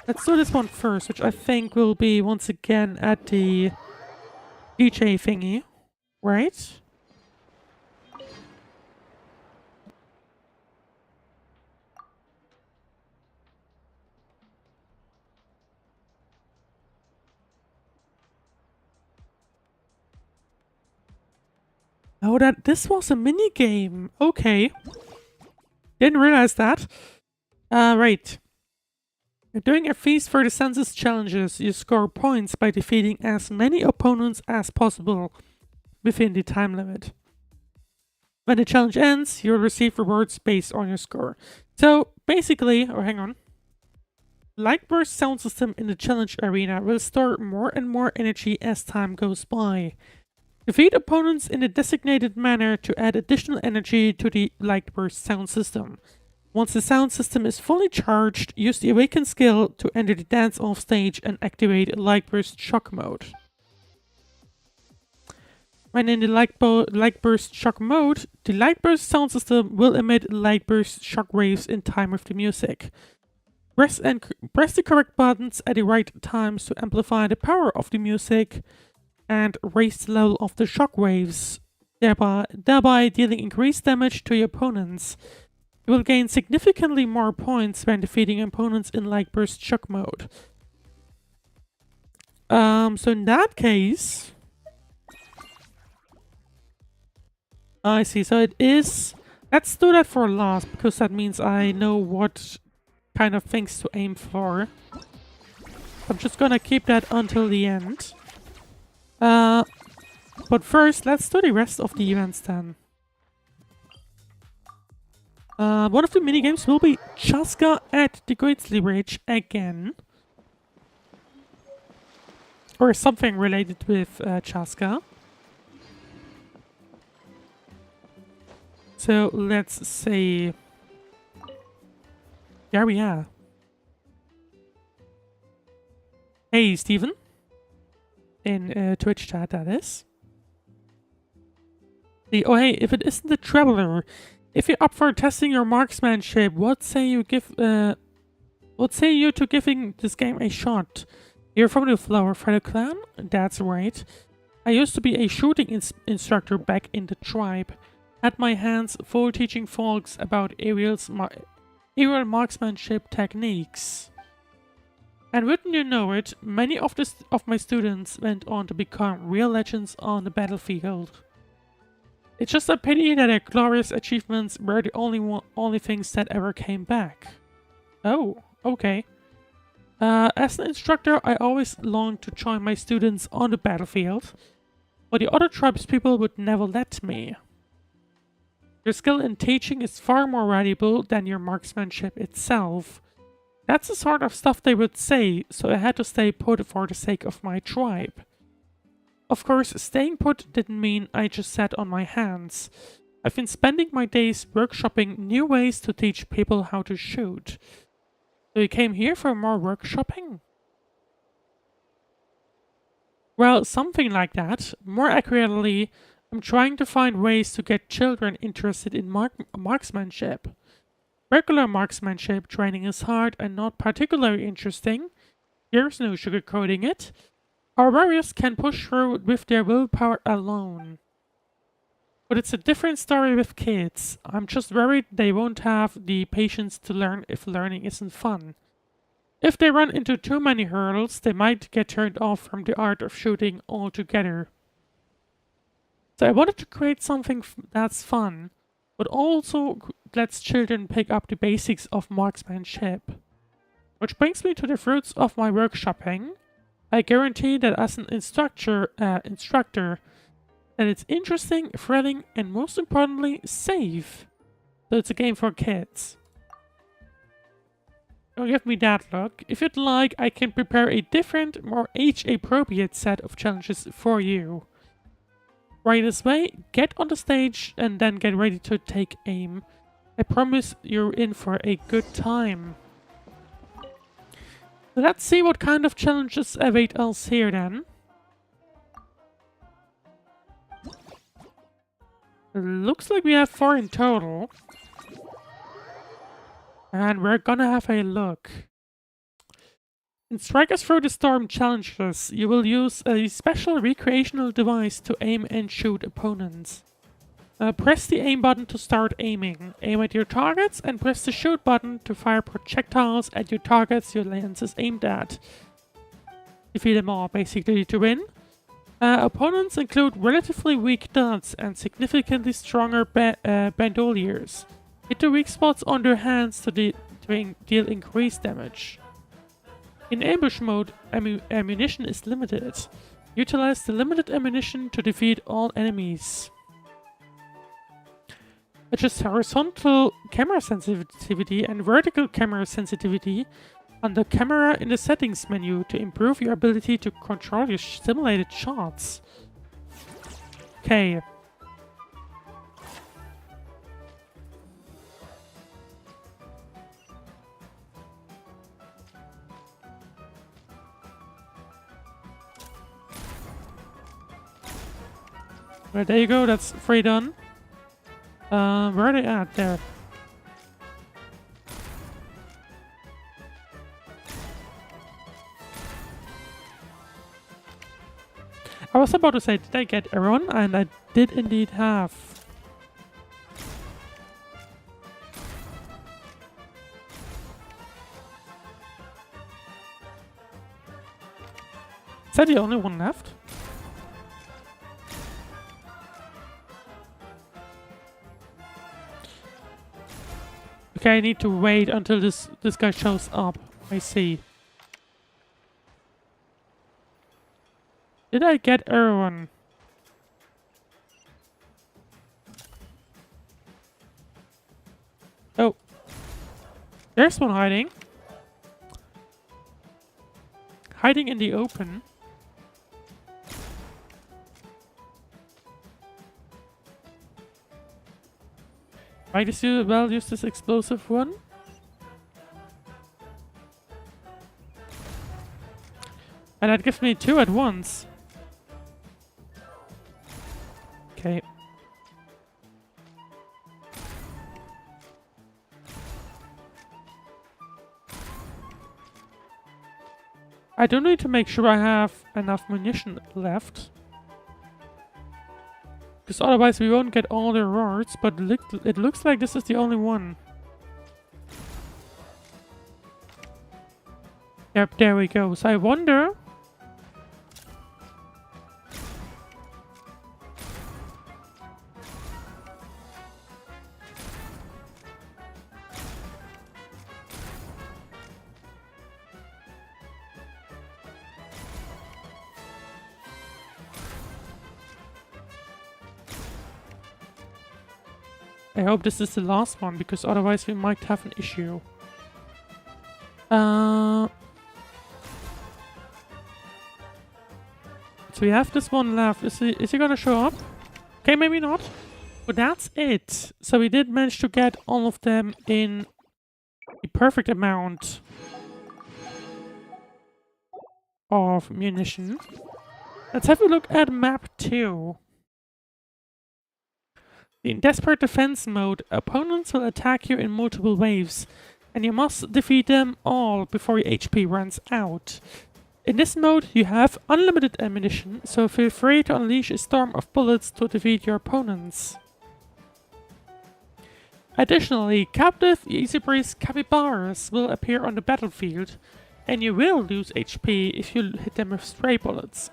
Let's do this one first, which I think will be once again at the DJ thingy, right? Oh, this was a mini game. Okay. Didn't realize that. Right. During a Feast for the Senses challenges, you score points by defeating as many opponents as possible within the time limit. When the challenge ends, you'll receive rewards based on your score. So, basically, oh, hang on. Lightburst sound system in the challenge arena will store more and more energy as time goes by. Defeat opponents in a designated manner to add additional energy to the Lightburst sound system. Once the sound system is fully charged, use the Awaken skill to enter the dance-off stage and activate Lightburst shock mode. When in the Lightburst shock mode, the Lightburst sound system will emit Lightburst shockwaves in time with the music. Press the correct buttons at the right times to amplify the power of the music and raise the level of the shockwaves, thereby dealing increased damage to your opponents. You will gain significantly more points when defeating opponents in Lightburst shock mode. So in that case... I see, so it is... Let's do that for last, because that means I know what kind of things to aim for. I'm just gonna keep that until the end. But first, let's do the rest of the events then. One of the minigames will be Chasca at the Grizzly Bridge again. Or something related with Chasca. So let's say... There we are. Hey, Steven. In Twitch chat, that is. Oh hey, if it isn't the Traveler, if you're up for testing your marksmanship, what say you to giving this game a shot? You're from the Flower Feather clan? That's right. I used to be a shooting instructor back in the tribe. Had my hands full teaching folks about aerial marksmanship techniques. And wouldn't you know it, many of my students went on to become real legends on the battlefield. It's just a pity that their glorious achievements were the only things that ever came back. Oh, okay. As an instructor, I always longed to join my students on the battlefield, but the other tribespeople would never let me. Your skill in teaching is far more valuable than your marksmanship itself. That's the sort of stuff they would say, so I had to stay put for the sake of my tribe. Of course, staying put didn't mean I just sat on my hands. I've been spending my days workshopping new ways to teach people how to shoot. So you came here for more workshopping? Well, something like that. More accurately, I'm trying to find ways to get children interested in marksmanship. Regular marksmanship training is hard and not particularly interesting. There's no sugarcoating it. Our warriors can push through with their willpower alone. But it's a different story with kids. I'm just worried they won't have the patience to learn if learning isn't fun. If they run into too many hurdles, they might get turned off from the art of shooting altogether. So I wanted to create something that's fun, but also lets children pick up the basics of marksmanship. Which brings me to the fruits of my workshopping. I guarantee that as an instructor, that it's interesting, thrilling, and most importantly, safe. So it's a game for kids. Don't give me that look. If you'd like, I can prepare a different, more age-appropriate set of challenges for you. Right this way, get on the stage and then get ready to take aim. I promise you're in for a good time. Let's see what kind of challenges await us here then. Looks like we have 4 in total. And we're gonna have a look. In Strike Us Through the Storm challenges, you will use a special recreational device to aim and shoot opponents. Press the aim button to start aiming. Aim at your targets and press the shoot button to fire projectiles at your targets your lens is aimed at. Defeat them all, basically, to win. Opponents include relatively weak duds and significantly stronger bandoliers. Hit the weak spots on their hands to deal increased damage. In ambush mode, ammunition is limited. Utilize the limited ammunition to defeat all enemies. Adjust horizontal camera sensitivity and vertical camera sensitivity on the camera in the settings menu to improve your ability to control your simulated shots. Okay. Right, there you go, that's 3 done. Where are they at? There. I was about to say, did I get everyone? And I did indeed have. Is that the only one left? Okay, I need to wait until this guy shows up. I see. Did I get everyone? Oh. There's one hiding. Hiding in the open. Might as well use this explosive one. And that gives me 2 at once. Okay. I do need to make sure I have enough munition left. Because otherwise we won't get all the rewards, but it looks like this is the only one. Yep, there we go. So I wonder... I hope this is the last one, because otherwise we might have an issue. So we have this one left. Is he gonna show up? Okay, maybe not. But that's it. So we did manage to get all of them in the perfect amount of munition. Let's have a look at map 2. In Desperate Defense mode, opponents will attack you in multiple waves, and you must defeat them all before your HP runs out. In this mode, you have unlimited ammunition, so feel free to unleash a storm of bullets to defeat your opponents. Additionally, captive Easy Breeze capybaras will appear on the battlefield, and you will lose HP if you hit them with stray bullets.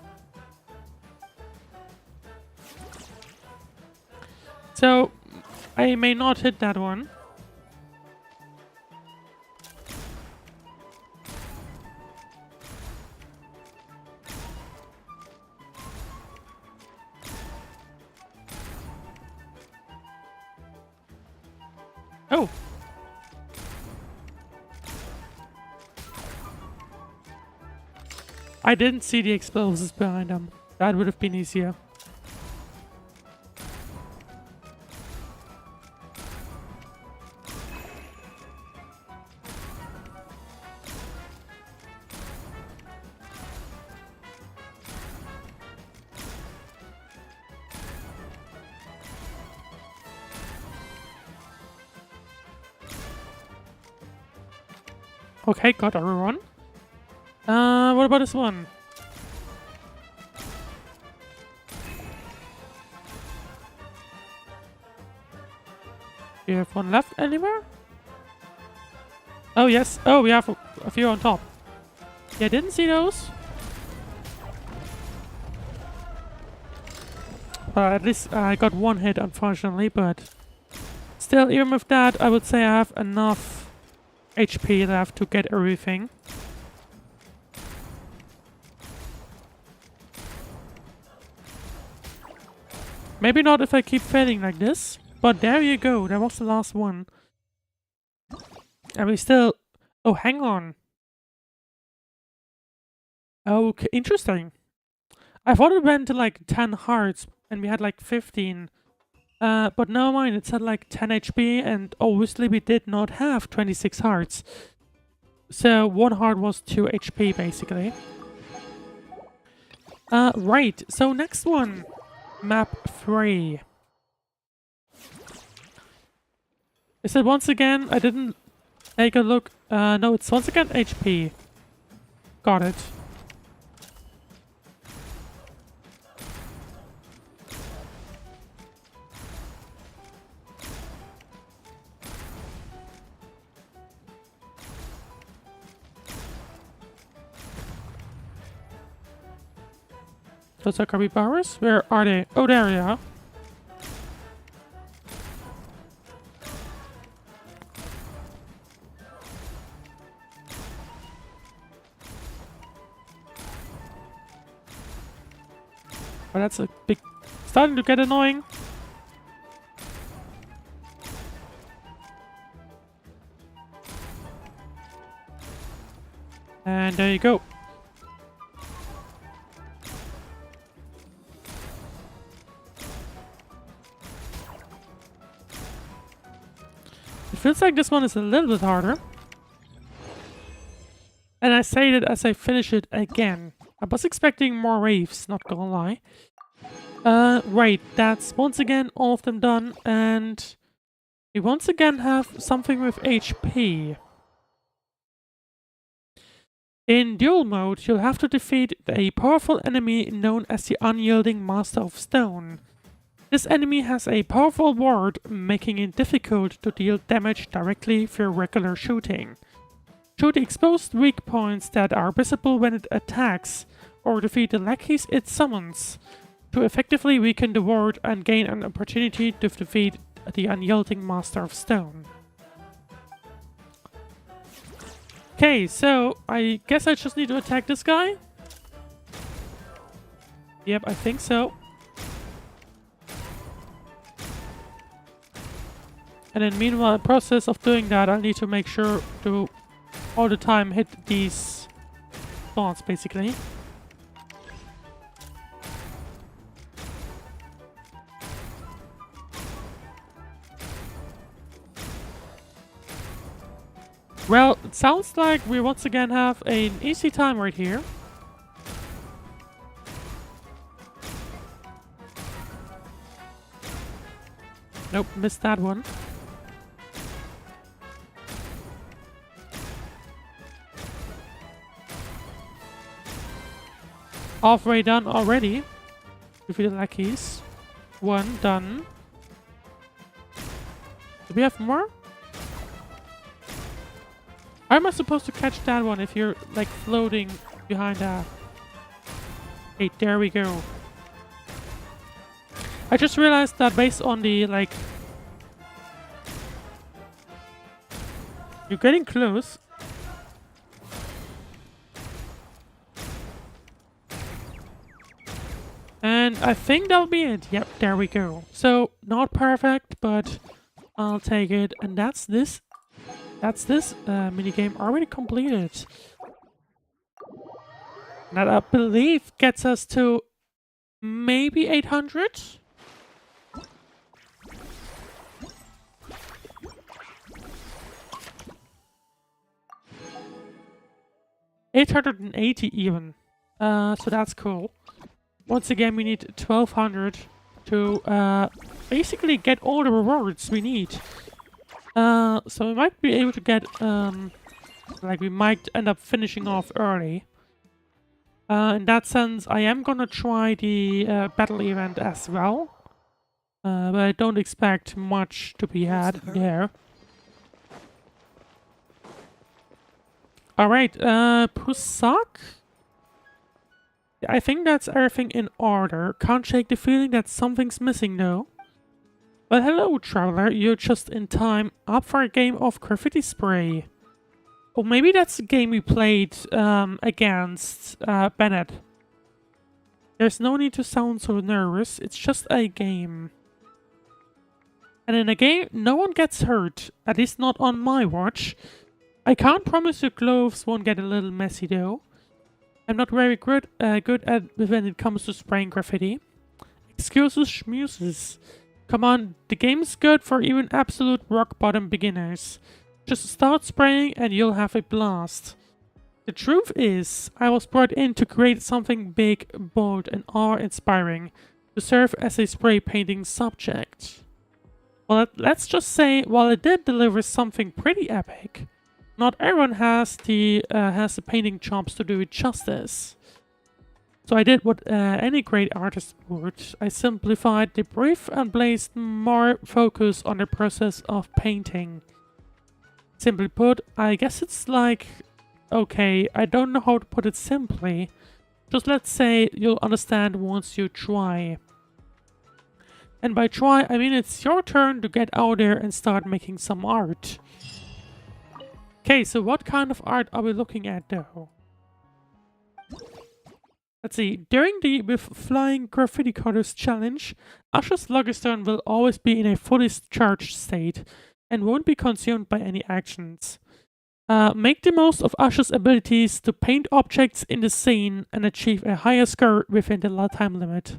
So, I may not hit that one. Oh! I didn't see the explosives behind them. That would have been easier. Okay, got everyone. What about this one? Do you have one left anywhere? Oh, yes. Oh, we have a few on top. Yeah, didn't see those. At least I got one hit, unfortunately, but still, even with that, I would say I have enough HP left to get everything. Maybe not if I keep failing like this, but there you go, that was the last one. And we still... Oh, hang on. Okay, interesting. I thought it went to like 10 hearts, and we had like 15. But never mind, it said like 10 HP, and obviously we did not have 26 hearts. So 1 heart was 2 HP, basically. Right, so next one. Map 3. Is it once again? I didn't take a look. No, it's once again HP. Got it. Those are capybaras? Where are they? Oh, there they are. Oh, that's a big... Starting to get annoying. And there you go. It feels like this one is a little bit harder. And I say that as I finish it again. I was expecting more waves, not gonna lie. Right, that's once again all of them done, and we once again have something with HP. In duel mode, you'll have to defeat a powerful enemy known as the Unyielding Master of Stone. This enemy has a powerful ward, making it difficult to deal damage directly through regular shooting. Shoot exposed weak points that are visible when it attacks, or defeat the lackeys it summons, to effectively weaken the ward and gain an opportunity to defeat the Unyielding Master of Stone. Okay, so I guess I just need to attack this guy? Yep, I think so. And then meanwhile, in the process of doing that, I need to make sure to all the time hit these spawns, basically. Well, it sounds like we once again have an easy time right here. Nope, missed that one. Halfway done already. If you the lackeys. One done. Do we have more? How am I supposed to catch that one if you're like floating behind that? Okay, there we go. I just realized that based on the like... You're getting close. And I think that'll be it. Yep, there we go. So, not perfect, but I'll take it. And that's this minigame already completed. That, I believe, gets us to maybe 800? $880 even. So that's cool. Once again, we need 1200 to basically get all the rewards we need. So we might be able to get, like we might end up finishing off early. In that sense, I am gonna try the battle event as well. But I don't expect much to be had there. Alright, Pusak? I think that's everything in order. Can't shake the feeling that something's missing though. Well, hello traveler, you're just in time. Up for a game of graffiti spray. Or maybe that's the game we played against Bennett. There's no need to sound so nervous, it's just a game. And in a game, no one gets hurt, at least not on my watch. I can't promise your gloves won't get a little messy though. I'm not very good at when it comes to spraying graffiti. Excuses, schmuses. Come on, the game's good for even absolute rock bottom beginners. Just start spraying and you'll have a blast. The truth is, I was brought in to create something big, bold and awe-inspiring, to serve as a spray painting subject. Well, let's just say, while it did deliver something pretty epic, not everyone has the painting chops to do it justice. So I did what any great artist would. I simplified the brief and placed more focus on the process of painting. Simply put, I guess it's like... Okay, I don't know how to put it simply. Just let's say you'll understand once you try. And by try, I mean it's your turn to get out there and start making some art. Okay, so what kind of art are we looking at though? Let's see. During the With Flying Graffiti Cutters challenge, Asher's Logistern will always be in a fully charged state and won't be consumed by any actions. Make the most of Asher's abilities to paint objects in the scene and achieve a higher score within the time limit.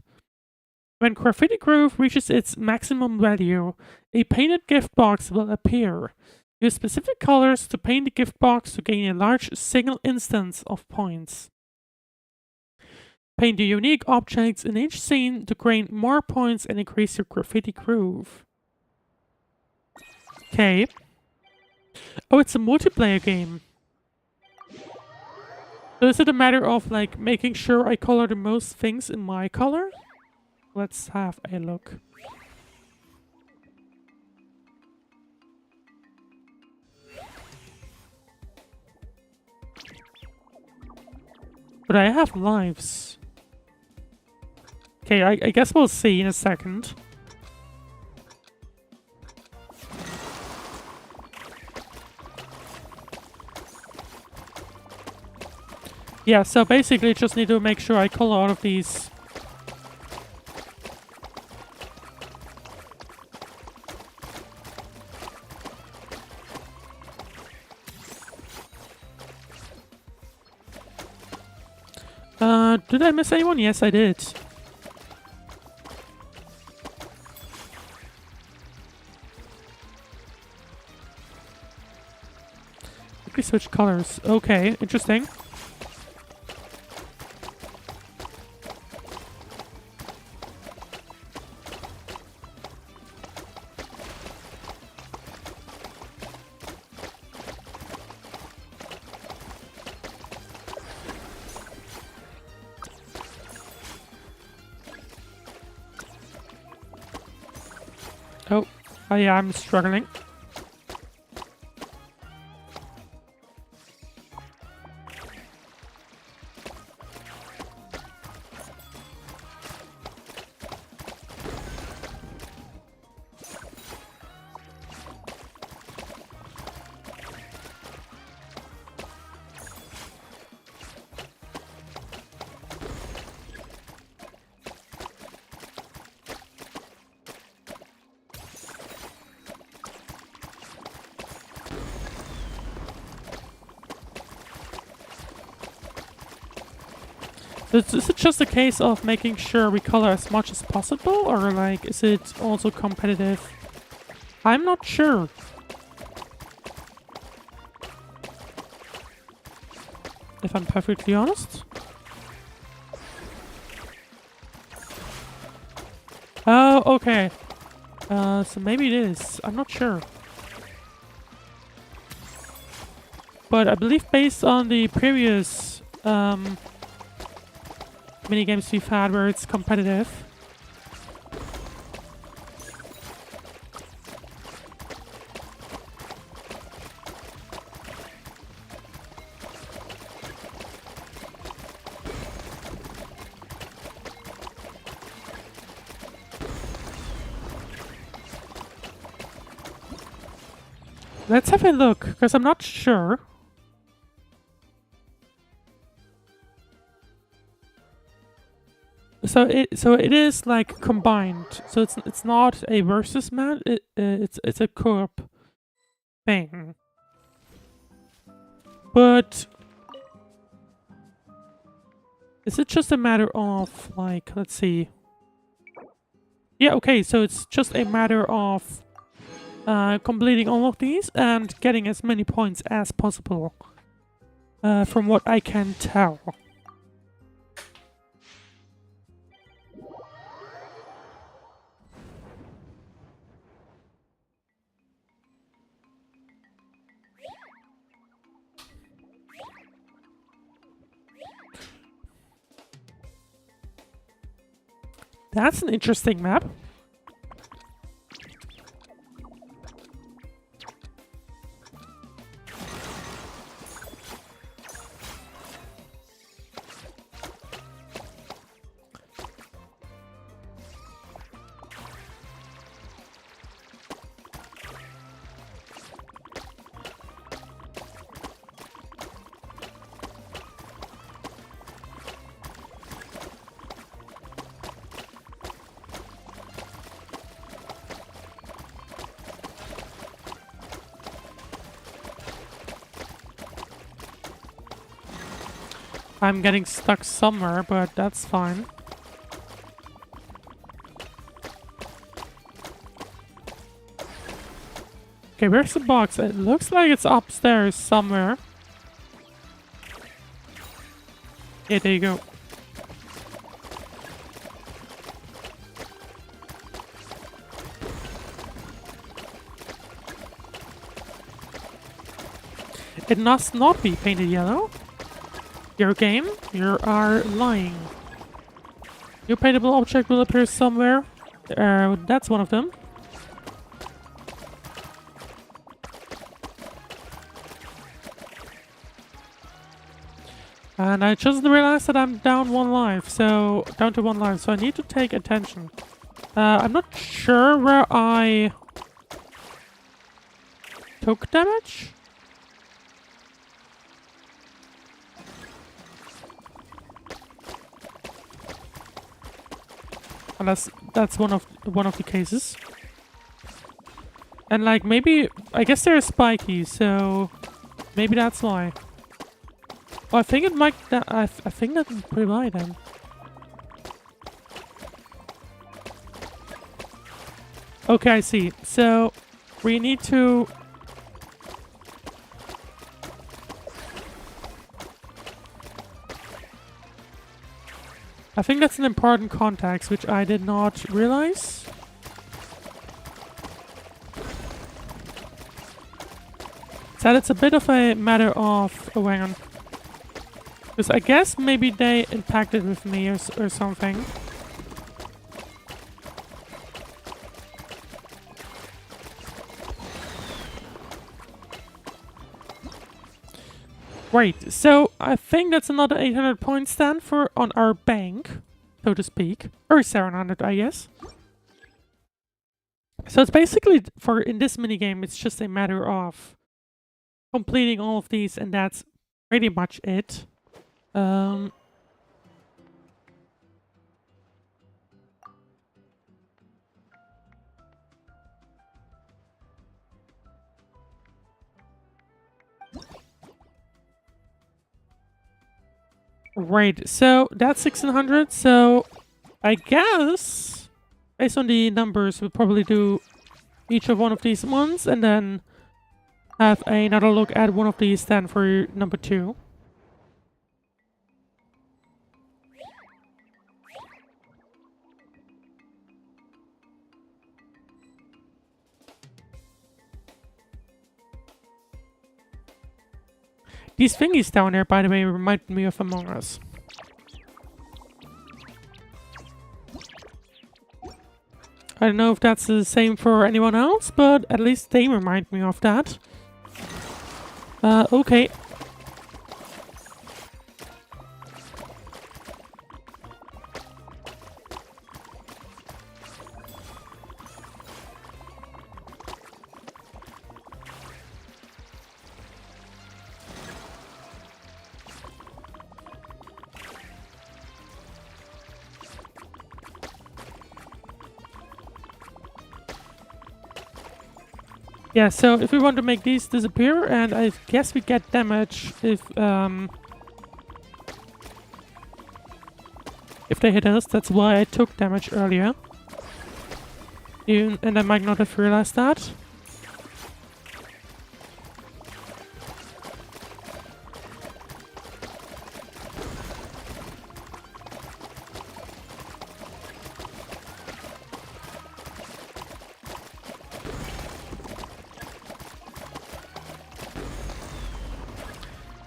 When Graffiti Groove reaches its maximum value, a painted gift box will appear. Use specific colors to paint the gift box to gain a large single instance of points. Paint the unique objects in each scene to gain more points and increase your Graffiti Groove. Okay. Oh, it's a multiplayer game. So is it a matter of like making sure I color the most things in my color? Let's have a look. But I have lives. Okay, I guess we'll see in a second. Yeah, so basically just need to make sure I color all of these. Did I miss anyone? Yes, I did. Quickly switch colors. Okay, interesting. Oh yeah, I'm struggling. Is it just a case of making sure we color as much as possible, or like, is it also competitive? I'm not sure. If I'm perfectly honest. Oh, okay. So maybe it is. I'm not sure. But I believe based on the previous minigames we've had where it's competitive. Let's have a look, because I'm not sure. So it is like combined. So it's not a versus match. It's a co-op thing. But is it just a matter of like, let's see. Yeah, okay. So it's just a matter of completing all of these and getting as many points as possible. From what I can tell. That's an interesting map. I'm getting stuck somewhere, but that's fine. Okay, where's the box? It looks like it's upstairs somewhere. Yeah, there you go. It must not be painted yellow. Your game? You are lying. Your paintable object will appear somewhere. That's one of them. And I just realized that I'm down to one life, so I need to take attention. I'm not sure where I took damage. Unless that's one of the cases. And like maybe I guess they're spiky, so maybe that's why. Oh, I think it might. I think that's pretty why then. Okay, I see. So we need to. I think that's an important context, which I did not realize. So it's a bit of a matter of... Oh, hang on. Because I guess maybe they impacted with me or something. Right, so I think that's another 800 points then for on our bank, so to speak. Or 700, I guess. So it's basically, for in this minigame, it's just a matter of completing all of these, and that's pretty much it. Right, so that's 1600, so I guess, based on the numbers, we'll probably do each of one of these ones, and then have another look at one of these then for number 2. These thingies down there, by the way, remind me of Among Us. I don't know if that's the same for anyone else, but at least they remind me of that. Okay. Yeah, so if we want to make these disappear, and I guess we get damage if they hit us. That's why I took damage earlier. And I might not have realized that.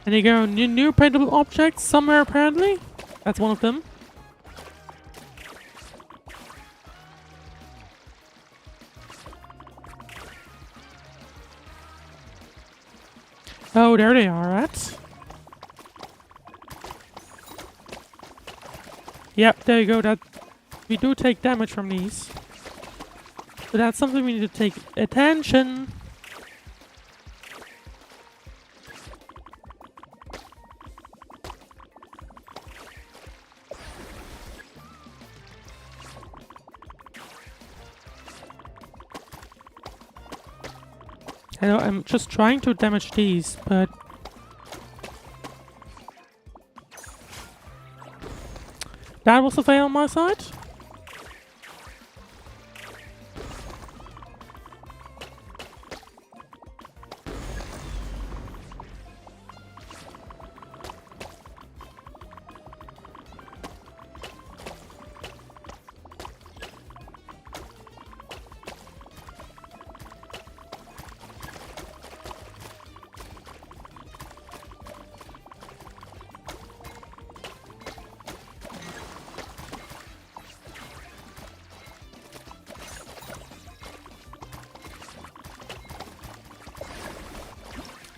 And you go new paintable objects somewhere apparently. That's one of them. Oh, there they are at. Yep, there you go. That we do take damage from these. So that's something we need to take attention. I know, I'm just trying to damage these, but that was a fail on my side.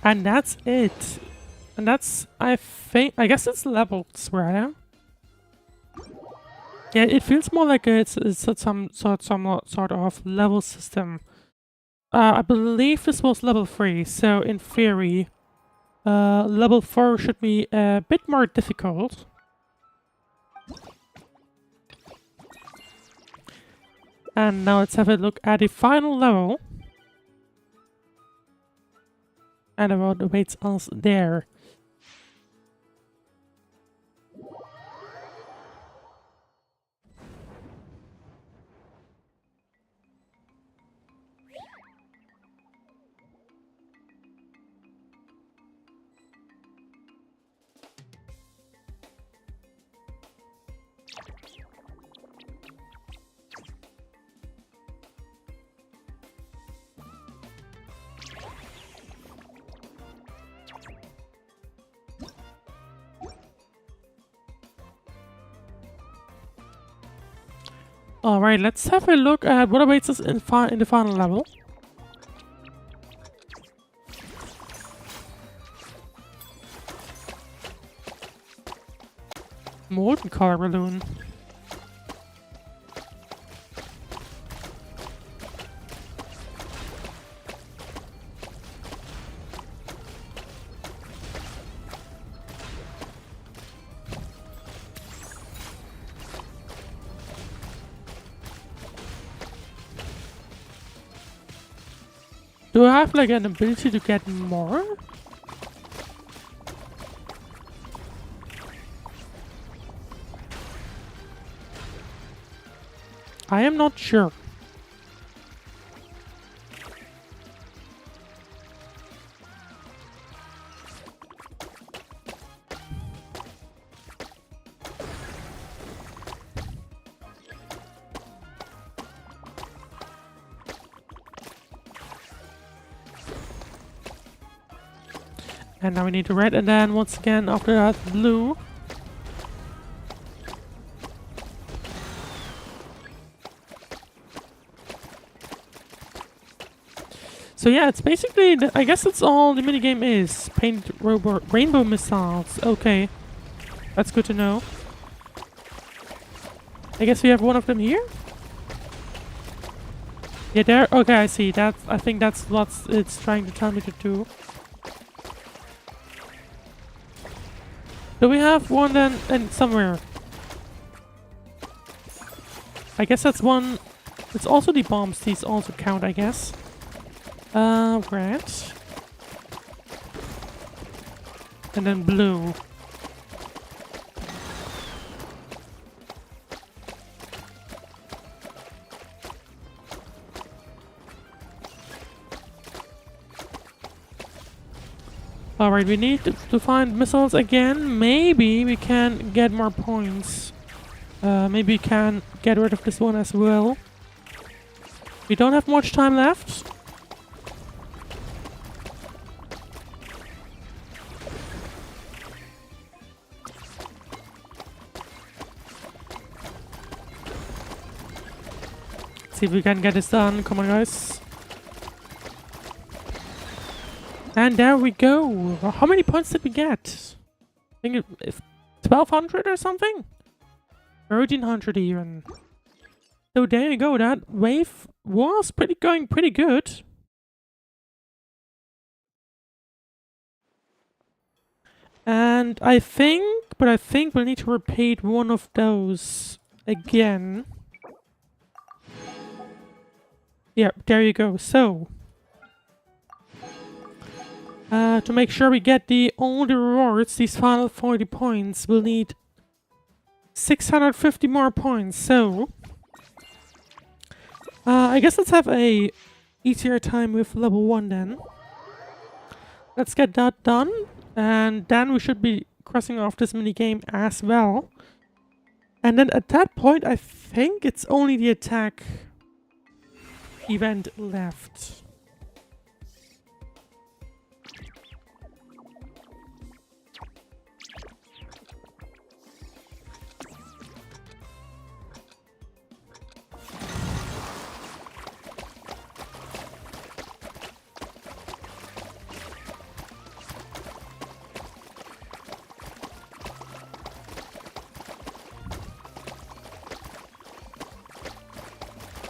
And that's it. And that's, I guess it's levels, right? Yeah, it feels more like it's some sort of level system. I believe this was level 3, so in theory, level 4 should be a bit more difficult. And now let's have a look at the final level. And what awaits us there. Alright, let's have a look at what awaits us in the final level. molten color balloon. Do I have like an ability to get more? I am not sure. And now we need red, and then once again after that blue. So yeah, it's basically, I guess that's all the minigame is. Paint rainbow missiles. Okay. That's good to know. I guess we have one of them here? Yeah, there. Okay, I see. I think that's what it's trying to tell me to do. Do we have one then and somewhere? I guess that's one. It's also the bombs. These also count, I guess. Red. And then blue. Alright, we need to find missiles again. Maybe we can get more points. Maybe we can get rid of this one as well. We don't have much time left. See if we can get this done. Come on, guys. And there we go. How many points did we get? I think it's 1200 or something? 1300 even. So there you go. That wave was going pretty good. And I think we'll need to repeat one of those again. Yeah, there you go. So to make sure we get all the rewards, these final 40 points, we'll need 650 more points. So I guess let's have a easier time with level 1 then. Let's get that done, and then we should be crossing off this minigame as well. And then at that point, I think it's only the attack event left.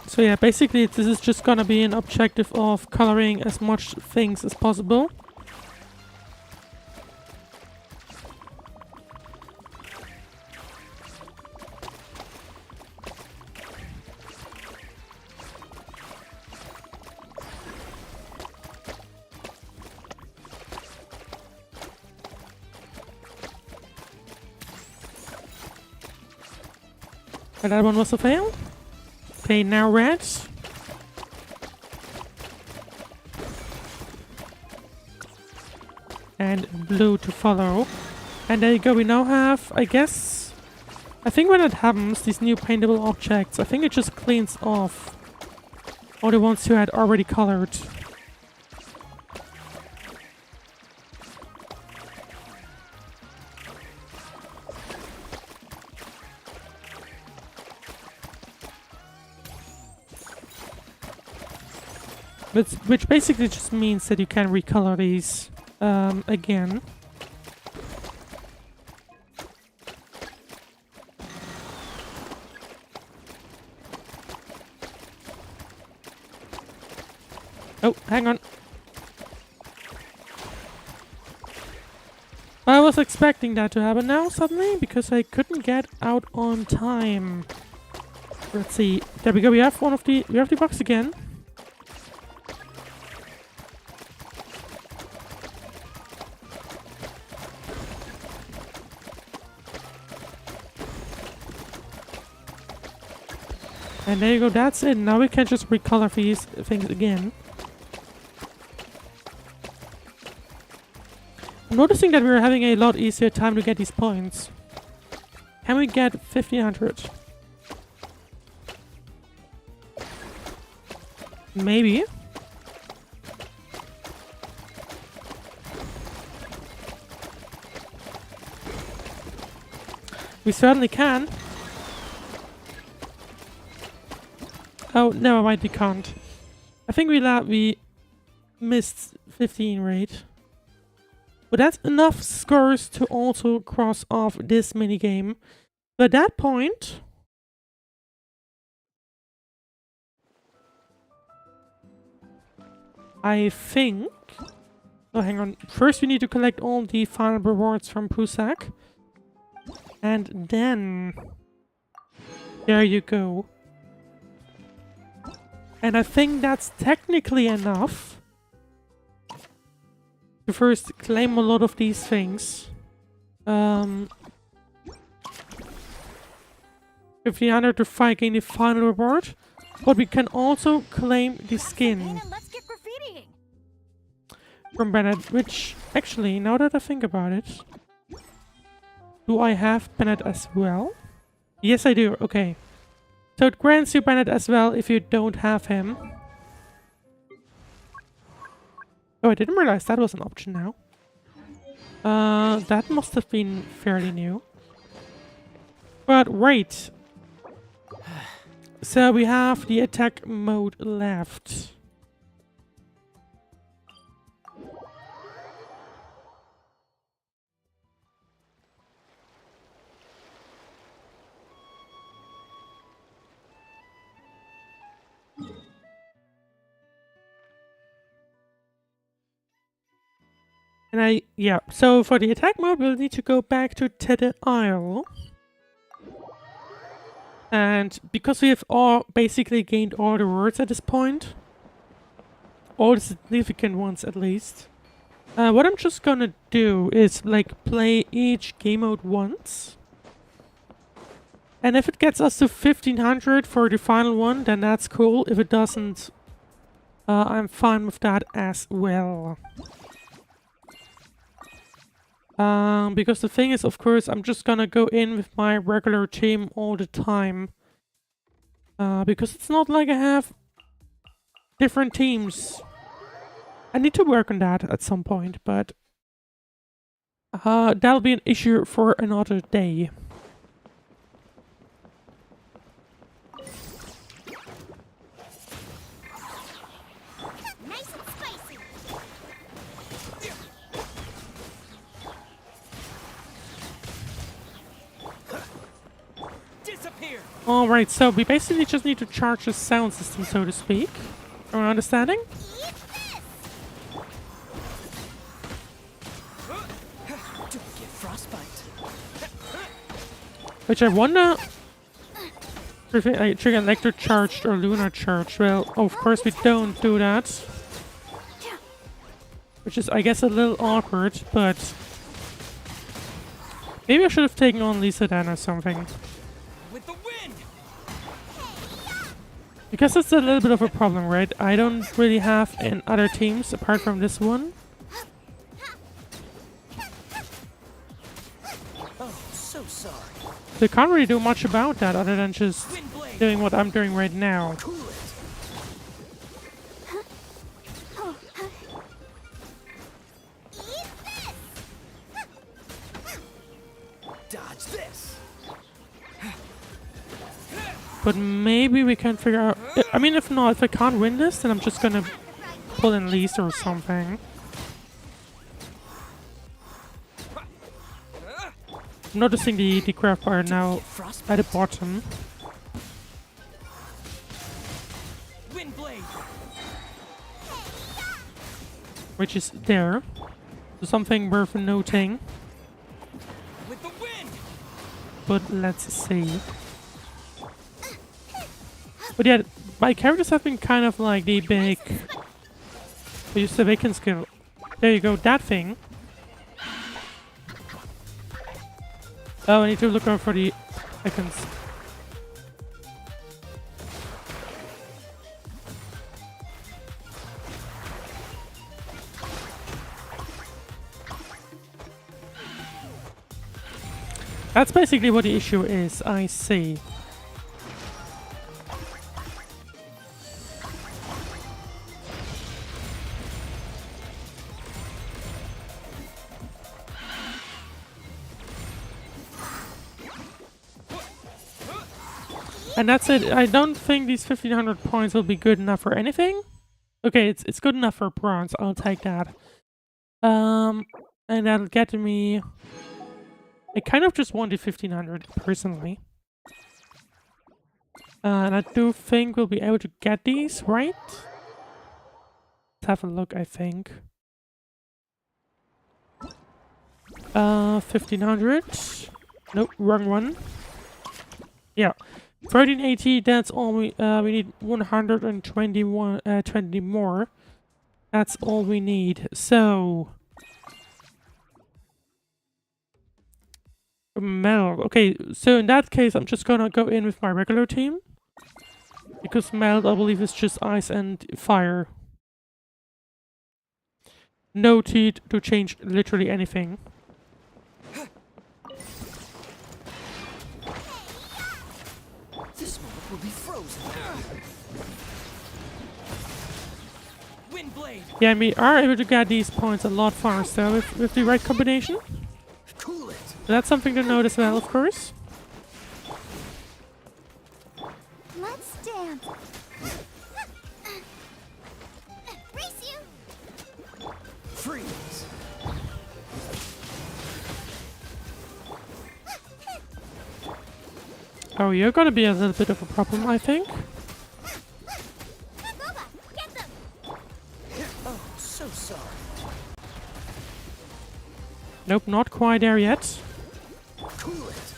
So yeah, basically this is just gonna be an objective of coloring as much things as possible. And that one was a fail. Okay, now red. And blue to follow. And there you go, we now have, I guess... I think when it happens, these new paintable objects, I think it just cleans off all the ones you had already colored. Which basically just means that you can recolor these again. Oh, hang on. I was expecting that to happen now suddenly because I couldn't get out on time. Let's see. There we go. We have the box again. And there you go. That's it. Now we can just recolor these things again. I'm noticing that we're having a lot easier time to get these points. Can we get 1500? Maybe. We certainly can. Oh, never mind, we can't. I think we missed 15, right? But that's enough scores to also cross off this minigame. But at that point... I think... Oh, hang on. First we need to collect all the final rewards from Pusak. And then... There you go. And I think that's technically enough to first claim a lot of these things. 1500 to gain the final reward. But we can also claim the skin Let's get graffitiing. from Bennett, which actually, now that I think about it, do I have Bennett as well? Yes, I do. Okay. So it grants you Bennett as well if you don't have him. Oh, I didn't realize that was an option now. That must have been fairly new. But right. So we have the attack mode left. And so for the attack mode, we'll need to go back to Tedder Isle. And because we have all basically gained all the words at this point, all the significant ones at least, what I'm just gonna do is like play each game mode once. And if it gets us to 1500 for the final one, then that's cool. If it doesn't, I'm fine with that as well. Because the thing is, of course, I'm just gonna go in with my regular team all the time. Because it's not like I have different teams. I need to work on that at some point, but that'll be an issue for another day. Nice and spicy. Disappear. Alright, so we basically just need to charge the sound system, so to speak. Am I understanding? Don't get frostbite. Which I wonder if I trigger electric charged or lunar charged. Well, of course we don't do that. Which is, I guess, a little awkward, but... Maybe I should have taken on Lisa then or something. With the wind. Because that's a little bit of a problem, right? I don't really have in other teams apart from this one. Oh, so sorry. So I can't really do much about that other than just Wind blade. doing what I'm doing right now. Cool it. Dodge this. But maybe we can figure out... I mean, if not, if I can't win this, then I'm just gonna pull in Lisa or something. I'm noticing the craft bar now at the bottom. Wind blade. which is there. So something worth noting. With the wind! But let's see. But yeah, my characters have been kind of like the big... I use the vacant skill. There you go, that thing. Oh, I need to look out for the icons. That's basically what the issue is, I see. And that's it. I don't think these 1500 points will be good enough for anything. Okay, it's good enough for bronze. I'll take that. And that'll get me... I kind of just wanted 1500 personally. And I do think we'll be able to get these, right? Let's have a look, I think. 1500. Nope, wrong one. Yeah. 1380, that's all we need 121 20 more. That's all we need. So Meld. Okay, so in that case I'm just gonna go in with my regular team. Because Meld I believe is just ice and fire. No need to change literally anything. This moment will be frozen. Wind blade! Yeah, we are able to get these points a lot faster with the right combination. Cool it! That's something to note as well, of course. Let's dance. Race you. Freeze! Oh, you're gonna be a little bit of a problem, I think. Get them. Oh, so sorry. Nope, not quite there yet. Cool it!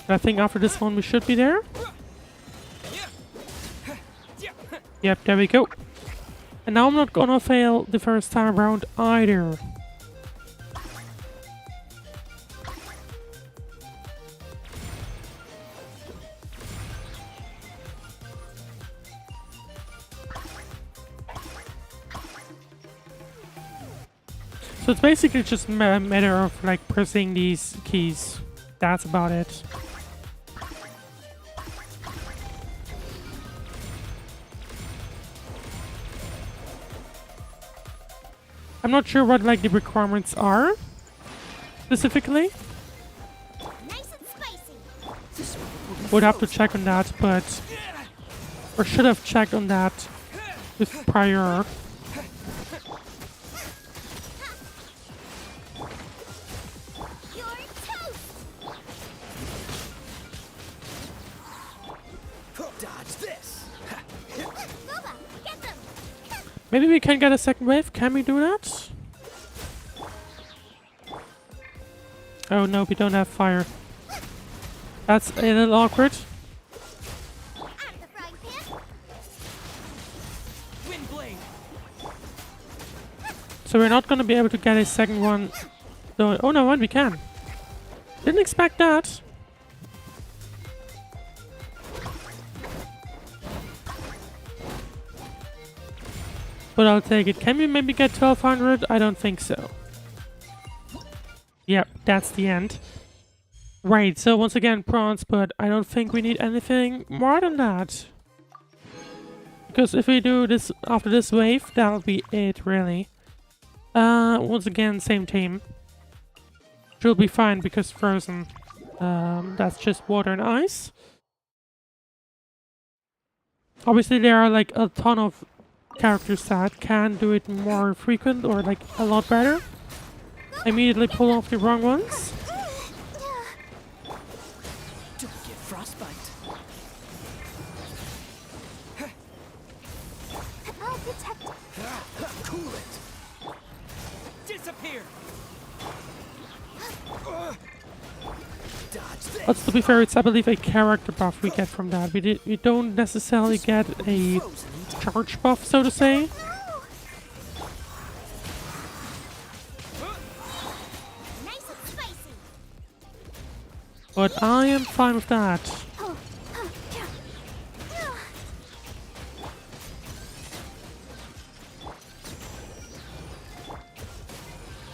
I think after this one we should be there. Yep, there we go. And now I'm not gonna fail the first time around either. So it's basically just a matter of like pressing these keys. That's about it. I'm not sure what like the requirements are specifically. Nice and spicy. Would have to check on that, but or should have checked on that with prior. You're toast. Dodge this! Boba, get them. Maybe we can get a second wave. Can we do that? Oh no, we don't have fire. That's a little awkward. Out of the frying pan. Wind blade! So we're not gonna be able to get a second one. So, oh no, what we can. Didn't expect that. But I'll take it. Can we maybe get 1200? I don't think so. Yep, that's the end. Right, so once again bronze, but I don't think we need anything more than that. Because if we do this after this wave, that'll be it really. Once again, same team. She'll be fine because frozen. That's just water and ice. Obviously there are like a ton of characters that can do it more frequent or like a lot better. Immediately pull off the wrong ones. Don't get frostbite. I'll protect But to be fair, it's I believe a character buff we get from that. We don't necessarily get a charge buff, so to say. Nice and spicy. But I am fine with that. Don't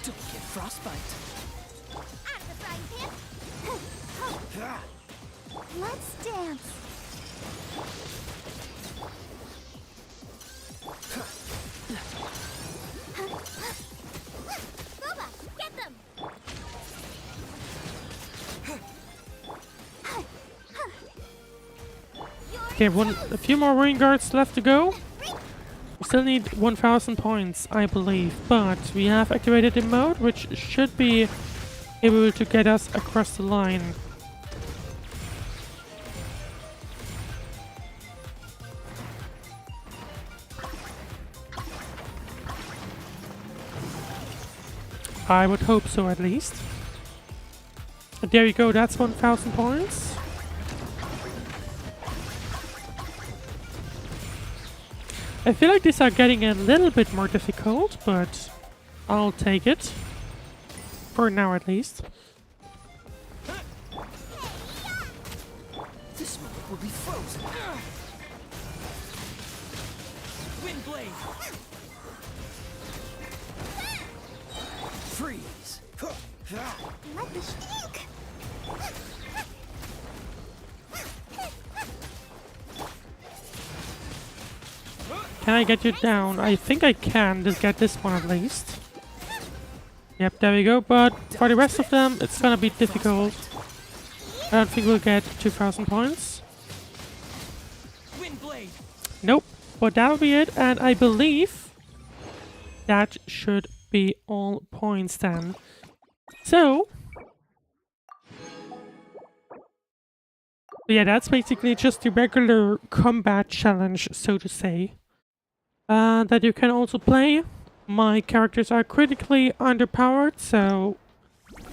get frostbite. Out of the frying pan. Let's dance. Booba, get them. Okay, a few more rain guards left to go. We still need 1,000 points, I believe, but we have activated the mode, which should be able to get us across the line. I would hope so, at least. There you go, that's 1,000 points. I feel like these are getting a little bit more difficult, but I'll take it. For now, at least. This moment will be frozen. Wind blade. Freeze. Let me speak. Can I get you down? I think I can just get this one at least. Yep, there we go. But for the rest of them, it's gonna be difficult. I don't think we'll get 2,000 points. Wind blade. Nope. But that'll be it. And I believe that should be all points then. So yeah, that's basically just the regular combat challenge, so to say. That you can also play. My characters are critically underpowered, so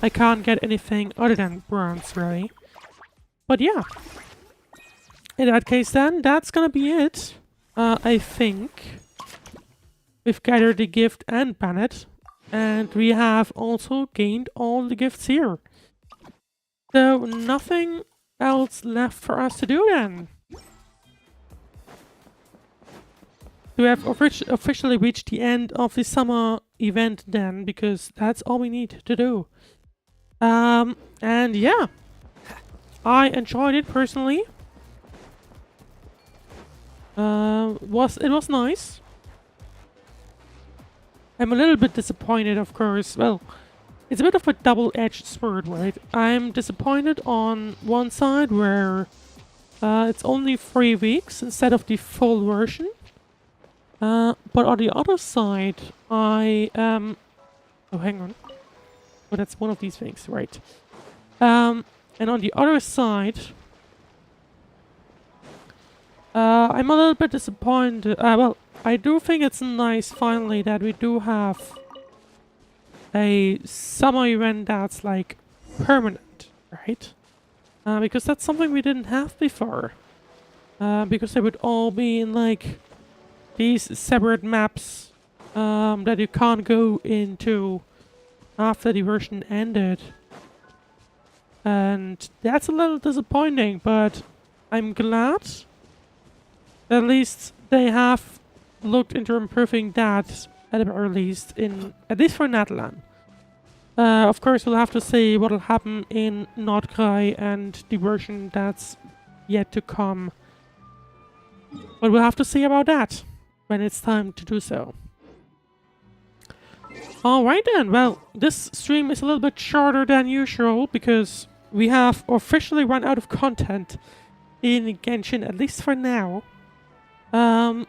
I can't get anything other than bronze, really. But yeah. In that case then, that's gonna be it. I think. We've gathered the gift and Bennett. And we have also gained all the gifts here. So nothing else left for us to do then. We have officially reached the end of the summer event then, because that's all we need to do. And yeah, I enjoyed it personally. It was nice. I'm a little bit disappointed, of course. Well, it's a bit of a double-edged sword, right? I'm disappointed on one side where it's only 3 weeks instead of the full version. But on the other side, I oh, hang on. Oh, that's one of these things, right? And on the other side, I'm a little bit disappointed. Well, I do think it's nice finally that we do have a summer event that's like permanent, right? Because that's something we didn't have before. Because they would all be in like these separate maps that you can't go into after the version ended. And that's a little disappointing, but I'm glad at least they have looked into improving that at the very least, at least for Natlan. Of course, we'll have to see what will happen in Nordkrai and the version that's yet to come. But we'll have to see about that when it's time to do so. Alright then, well, this stream is a little bit shorter than usual because we have officially run out of content in Genshin, at least for now. Of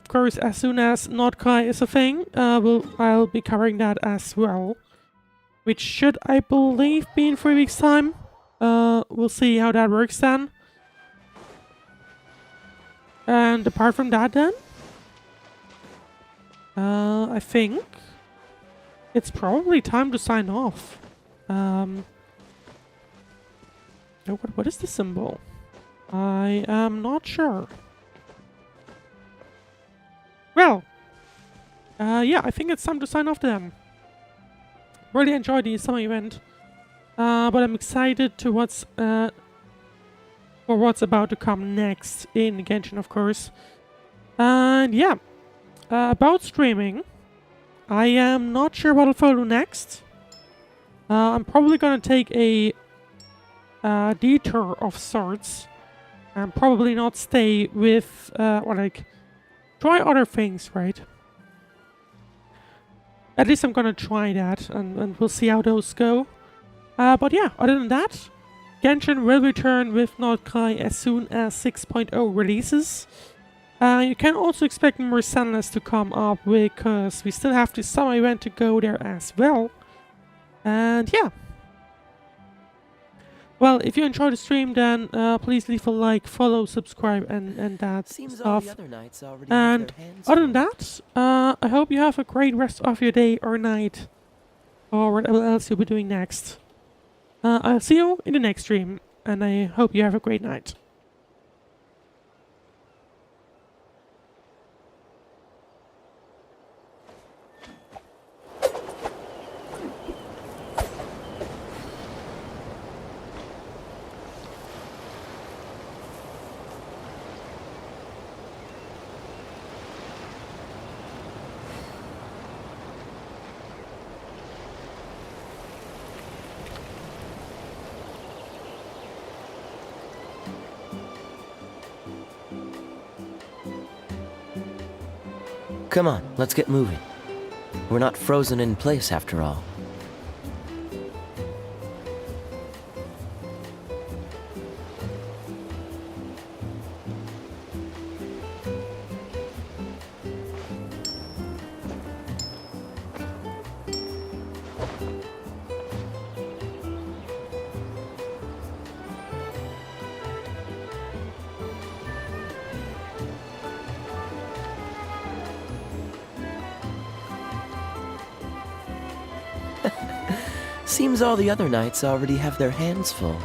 course, as soon as Nordkrai is a thing, I'll be covering that as well. Which should, I believe, be in 3 weeks' time. We'll see how that works then. And apart from that then, I think it's probably time to sign off. Oh, what is the symbol? I am not sure. Well, yeah, I think it's time to sign off then. Really enjoyed the summer event, but I'm excited to for what's about to come next in Genshin, of course. And yeah, about streaming, I am not sure what I'll follow next. I'm probably gonna take a detour of sorts, and probably not stay with, or like, try other things, right? At least I'm gonna try that, and we'll see how those go. But yeah, other than that, Genshin will return with Natlan as soon as 6.0 releases. You can also expect more Sunless to come up because we still have the summer event to go there as well. And yeah. Well, if you enjoyed the stream, then please leave a like, follow, subscribe, and that Seems all stuff. the other knights already have And their hands other than full. that, I hope you have a great rest of your day or night, or whatever else you'll be doing next. I'll see you in the next stream, and I hope you have a great night. Come on, let's get moving. We're not frozen in place after all. Seems all the other knights already have their hands full.